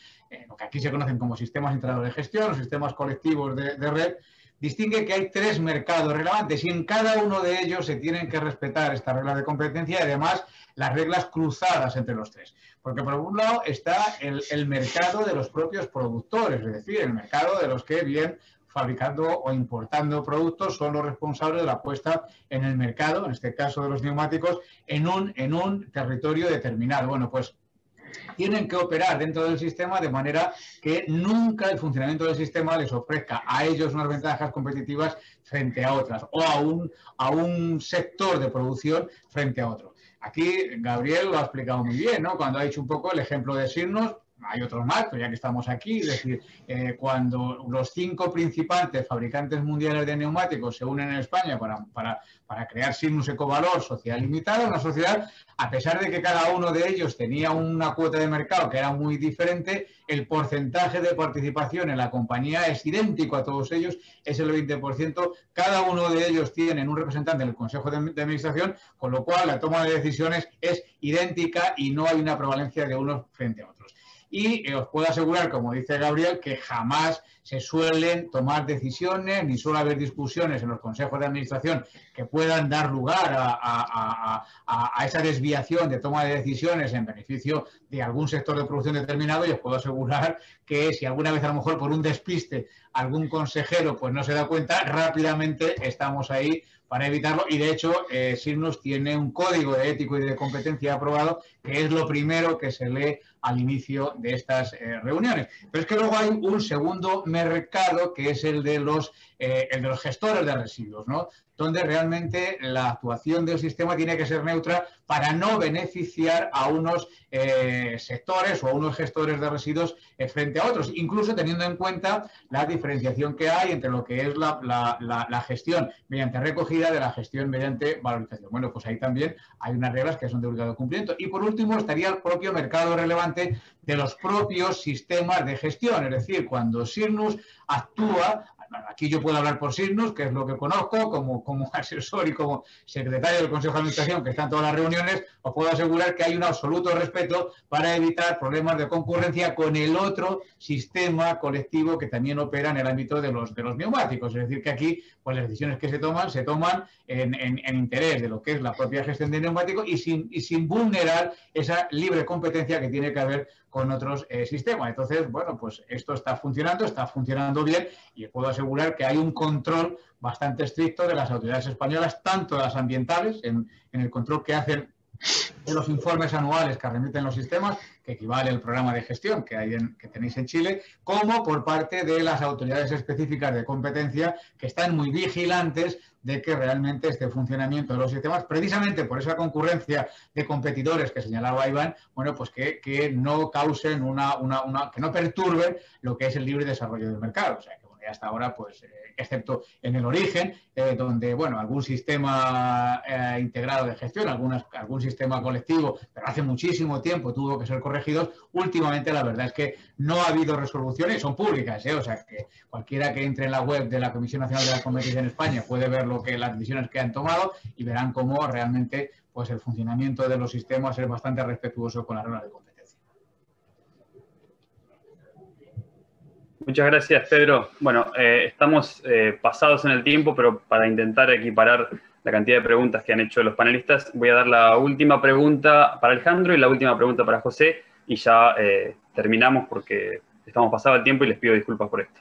lo que aquí se conocen como sistemas integrados de gestión, los sistemas colectivos de red, distingue que hay 3 mercados relevantes y en cada uno de ellos se tienen que respetar estas reglas de competencia y además las reglas cruzadas entre los 3. Porque por un lado está el mercado de los propios productores, es decir, el mercado de los que bien fabricando o importando productos son los responsables de la puesta en el mercado, en este caso de los neumáticos, en un territorio determinado. Bueno, pues tienen que operar dentro del sistema de manera que nunca el funcionamiento del sistema les ofrezca a ellos unas ventajas competitivas frente a otras o a un sector de producción frente a otro. Aquí Gabriel lo ha explicado muy bien, ¿no? Cuando ha dicho un poco el ejemplo de Signos. Hay otros más, pero ya que estamos aquí, es decir, cuando los 5 principales fabricantes mundiales de neumáticos se unen en España para crear Signus Ecovalor, sociedad limitada, una sociedad, a pesar de que cada uno de ellos tenía una cuota de mercado que era muy diferente, el porcentaje de participación en la compañía es idéntico a todos ellos, es el 20%, cada uno de ellos tiene un representante en el Consejo de Administración, con lo cual la toma de decisiones es idéntica y no hay una prevalencia de unos frente a otros. Y os puedo asegurar, como dice Gabriel, que jamás se suelen tomar decisiones, ni suele haber discusiones en los consejos de administración que puedan dar lugar a esa desviación de toma de decisiones en beneficio de algún sector de producción determinado. Y os puedo asegurar que si alguna vez a lo mejor por un despiste algún consejero pues no se da cuenta, rápidamente estamos ahí para evitarlo. Y de hecho, Signus tiene un código de ético y de competencia aprobado, que es lo primero que se lee al inicio de estas reuniones. Pero es que luego hay un segundo mercado, que es el de los gestores de residuos, ¿no? Donde realmente la actuación del sistema tiene que ser neutra para no beneficiar a unos sectores o a unos gestores de residuos frente a otros, incluso teniendo en cuenta la diferenciación que hay entre lo que es la gestión mediante recogida de la gestión mediante valorización. Bueno, pues ahí también hay unas reglas que son de obligado cumplimiento. Y por último estaría el propio mercado relevante de los propios sistemas de gestión, es decir, cuando Signus actúa, aquí yo puedo hablar por Signus, que es lo que conozco, como asesor y como secretario del Consejo de Administración, que está en todas las reuniones, os puedo asegurar que hay un absoluto respeto para evitar problemas de concurrencia con el otro sistema colectivo que también opera en el ámbito de los neumáticos. Es decir, que aquí pues las decisiones que se toman en interés de lo que es la propia gestión de neumáticos y sin vulnerar esa libre competencia que tiene que haber con otros sistemas. Entonces, bueno, pues esto está funcionando bien y puedo asegurar que hay un control bastante estricto de las autoridades españolas, tanto las ambientales, en el control que hacen de los informes anuales que remiten los sistemas, que equivale al programa de gestión que tenéis en Chile, como por parte de las autoridades específicas de competencia que están muy vigilantes de que realmente este funcionamiento de los sistemas, precisamente por esa concurrencia de competidores que señalaba Iván, bueno, pues que no causen que no perturben lo que es el libre desarrollo del mercado. O sea, que bueno, hasta ahora, pues, excepto en el origen, donde, bueno, algún sistema integrado de gestión, algún sistema colectivo, pero hace muchísimo tiempo tuvo que ser corregidos. Últimamente, la verdad es que no ha habido resoluciones, son públicas, o sea, que cualquiera que entre en la web de la Comisión Nacional de la Competencia en España puede ver las decisiones que han tomado y verán cómo realmente, pues, el funcionamiento de los sistemas es bastante respetuoso con las reglas de competencia. Muchas gracias, Pedro. Bueno, estamos pasados en el tiempo, pero para intentar equiparar la cantidad de preguntas que han hecho los panelistas, voy a dar la última pregunta para Alejandro y la última pregunta para José, y ya terminamos porque estamos pasados el tiempo y les pido disculpas por esto.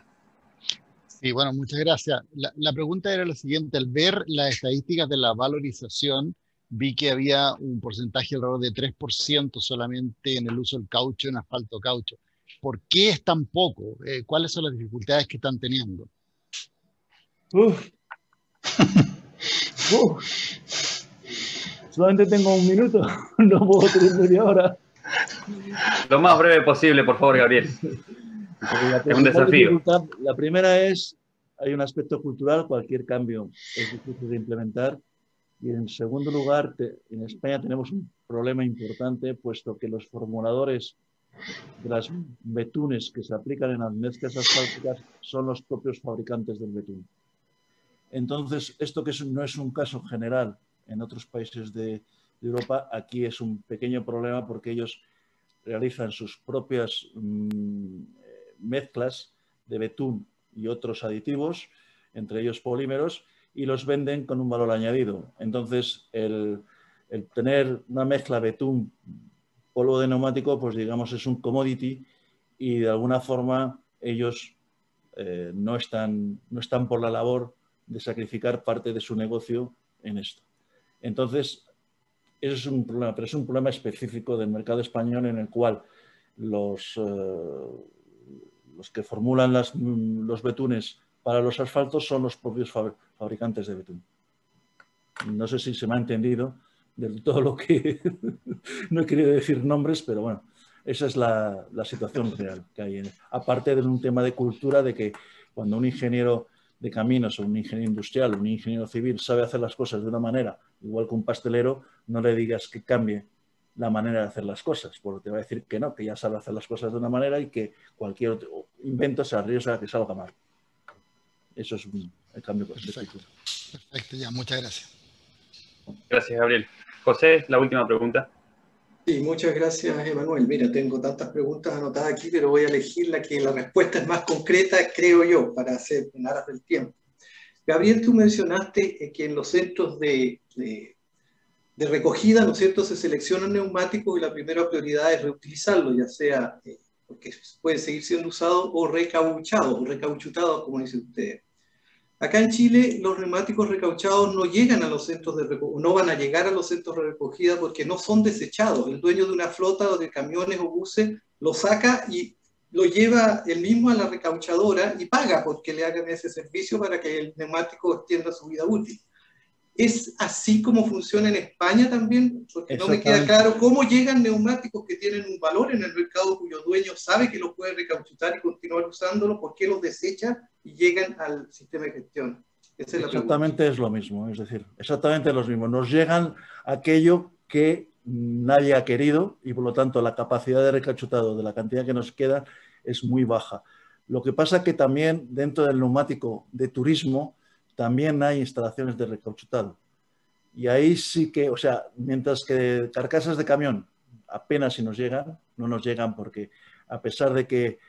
Sí, bueno, muchas gracias. La pregunta era la siguiente. Al ver las estadísticas de la valorización, vi que había un porcentaje alrededor de 3% solamente en el uso del caucho en asfalto caucho. ¿Por qué es tan poco? ¿Cuáles son las dificultades que están teniendo? Solamente tengo un minuto, no puedo tener media hora. Lo más breve posible, por favor, Gabriel. Es un desafío. La primera es, hay un aspecto cultural, cualquier cambio es difícil de implementar. Y en segundo lugar, en España tenemos un problema importante, puesto que los formuladores de las betunes que se aplican en las mezclas asfálticas son los propios fabricantes del betún. Entonces, esto que no es un caso general en otros países de Europa, aquí es un pequeño problema porque ellos realizan sus propias mezclas de betún y otros aditivos, entre ellos polímeros, y los venden con un valor añadido. Entonces, el tener una mezcla betún polvo de neumático, pues digamos es un commodity y de alguna forma ellos no están por la labor de sacrificar parte de su negocio en esto. Entonces, eso es un problema, pero es un problema específico del mercado español en el cual los que formulan los betunes para los asfaltos son los propios fabricantes de betún. No sé si se me ha entendido de todo lo que... No he querido decir nombres, pero bueno, esa es la situación real que hay. Aparte de un tema de cultura, de que cuando un ingeniero de caminos o un ingeniero industrial, un ingeniero civil sabe hacer las cosas de una manera, igual que un pastelero, no le digas que cambie la manera de hacer las cosas, porque te va a decir que no, que ya sabe hacer las cosas de una manera y que cualquier otro invento se arriesga a que salga mal. Eso es el cambio de cultura. Perfecto, ya, muchas gracias. Gracias, Gabriel. José, la última pregunta. Sí, muchas gracias, Emanuel. Mira, tengo tantas preguntas anotadas aquí, pero voy a elegir la que la respuesta es más concreta, creo yo, para hacer en aras del tiempo. Gabriel, tú mencionaste que en los centros de recogida, ¿no es cierto?, se seleccionan neumáticos y la primera prioridad es reutilizarlos, ya sea porque pueden seguir siendo usados o recauchados, o recauchutados, como dicen ustedes. Acá en Chile, los neumáticos recauchados no llegan a los centros de recogida, no van a llegar a los centros de recogida porque no son desechados. El dueño de una flota o de camiones o buses lo saca y lo lleva él mismo a la recauchadora y paga porque le hagan ese servicio para que el neumático extienda su vida útil. ¿Es así como funciona en España también? Porque no me queda claro cómo llegan neumáticos que tienen un valor en el mercado cuyo dueño sabe que los puede recauchutar y continuar usándolo, ¿por qué los desecha y llegan al sistema de gestión? Esa es exactamente es lo mismo, es decir, exactamente lo mismo. Nos llegan aquello que nadie ha querido y por lo tanto la capacidad de recauchutado de la cantidad que nos queda es muy baja. Lo que pasa que también dentro del neumático de turismo también hay instalaciones de recauchutado. Y ahí sí que, o sea, mientras que carcasas de camión apenas si nos llegan, no nos llegan porque a pesar de que,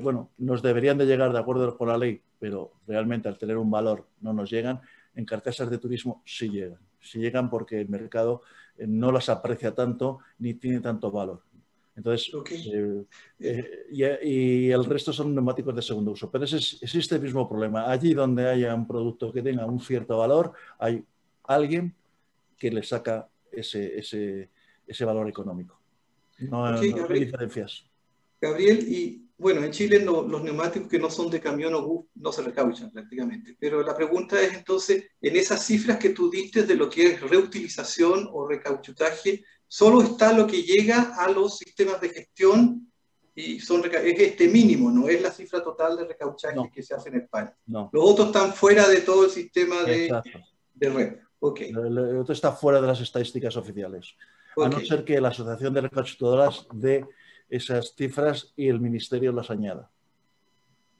bueno, nos deberían de llegar de acuerdo con la ley, pero realmente al tener un valor no nos llegan, en carcasas de turismo sí llegan. Sí llegan porque el mercado no las aprecia tanto ni tiene tanto valor. Entonces, y el resto son neumáticos de segundo uso. Pero existe el mismo problema. Allí donde haya un producto que tenga un cierto valor, hay alguien que le saca ese valor económico. No hay diferencias. Gabriel, y bueno, en Chile los neumáticos que no son de camión o bus no se recauchan prácticamente. Pero la pregunta es entonces, en esas cifras que tú diste de lo que es reutilización o recauchutaje, ¿solo está lo que llega a los sistemas de gestión y es este mínimo, no es la cifra total de recauchaje que se hace en España? No. Los otros están fuera de todo el sistema de red. Okay. El otro está fuera de las estadísticas oficiales. A no ser que la Asociación de Recauchutadoras dé esas cifras y el Ministerio las añada.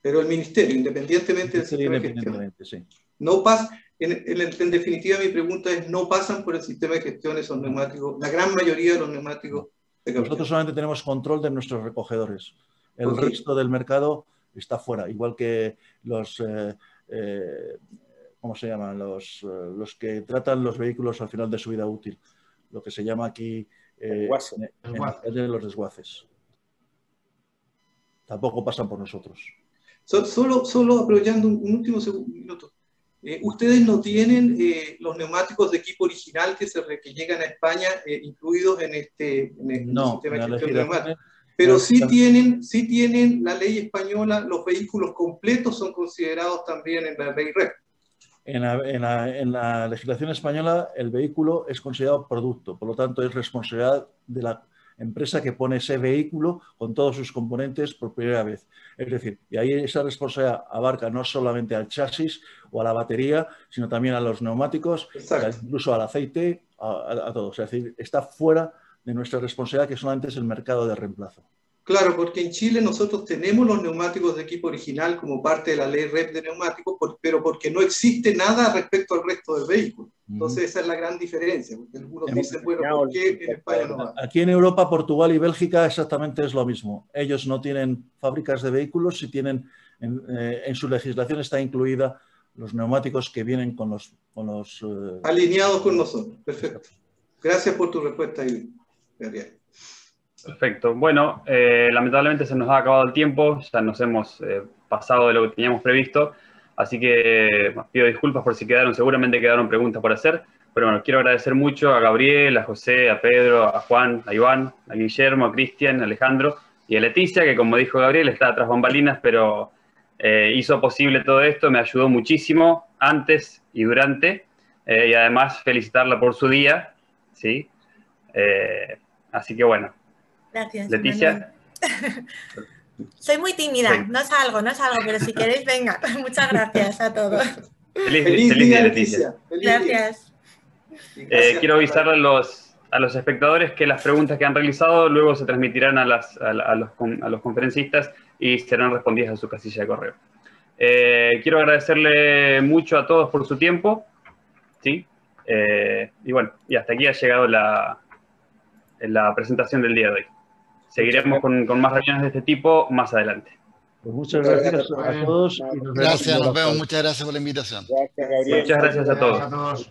Pero el Ministerio, independientemente del sistema de gestión, sí. No pasa, en definitiva mi pregunta es, ¿no pasan por el sistema de gestión esos neumáticos? La gran mayoría de los neumáticos de caucho. Nosotros solamente tenemos control de nuestros recogedores. El resto del mercado está fuera, igual que los... ¿cómo se llaman? Los que tratan los vehículos al final de su vida útil. Lo que se llama aquí los desguaces. Tampoco pasan por nosotros. Solo aprovechando un último minuto. ¿Ustedes no tienen los neumáticos de equipo original que llegan a España incluidos en este sistema de gestión neumática? Pero sí tienen la ley española, los vehículos completos son considerados también en la ley REP. En la legislación española el vehículo es considerado producto, por lo tanto es responsabilidad de la empresa que pone ese vehículo con todos sus componentes por primera vez. Es decir, y ahí esa responsabilidad abarca no solamente al chasis o a la batería, sino también a los neumáticos, incluso al aceite, a todo. O sea, es decir, está fuera de nuestra responsabilidad, que solamente es el mercado de reemplazo. Claro, porque en Chile nosotros tenemos los neumáticos de equipo original como parte de la ley REP de neumáticos, pero porque no existe nada respecto al resto del vehículo. Entonces esa es la gran diferencia, porque algunos dicen, bueno, ¿por qué en España no va? Aquí en Europa, Portugal y Bélgica exactamente es lo mismo. Ellos no tienen fábricas de vehículos y tienen, en su legislación está incluida los neumáticos que vienen con los alineados con nosotros. Perfecto. Gracias por tu respuesta, Gabriel. Perfecto. Bueno, lamentablemente se nos ha acabado el tiempo, ya nos hemos pasado de lo que teníamos previsto, así que pido disculpas por si seguramente quedaron preguntas por hacer, pero bueno, quiero agradecer mucho a Gabriel, a José, a Pedro, a Juan, a Iván, a Guillermo, a Cristian, a Alejandro y a Leticia, que como dijo Gabriel está tras bambalinas, pero hizo posible todo esto, me ayudó muchísimo antes y durante, y además felicitarla por su día, ¿sí? Así que bueno. Gracias, Leticia. Soy muy tímida, sí. no salgo, pero si queréis, venga. Muchas gracias a todos. Feliz día, Leticia. Gracias. Quiero avisar a los espectadores que las preguntas que han realizado luego se transmitirán a los conferencistas y serán respondidas a su casilla de correo. Quiero agradecerle mucho a todos por su tiempo. ¿Sí? Y bueno, y hasta aquí ha llegado la presentación del día de hoy. Seguiremos con más reuniones de este tipo más adelante. Pues muchas gracias a todos. Gracias, nos vemos. Muchas gracias por la invitación. Gracias, Gabriel. Muchas gracias a todos.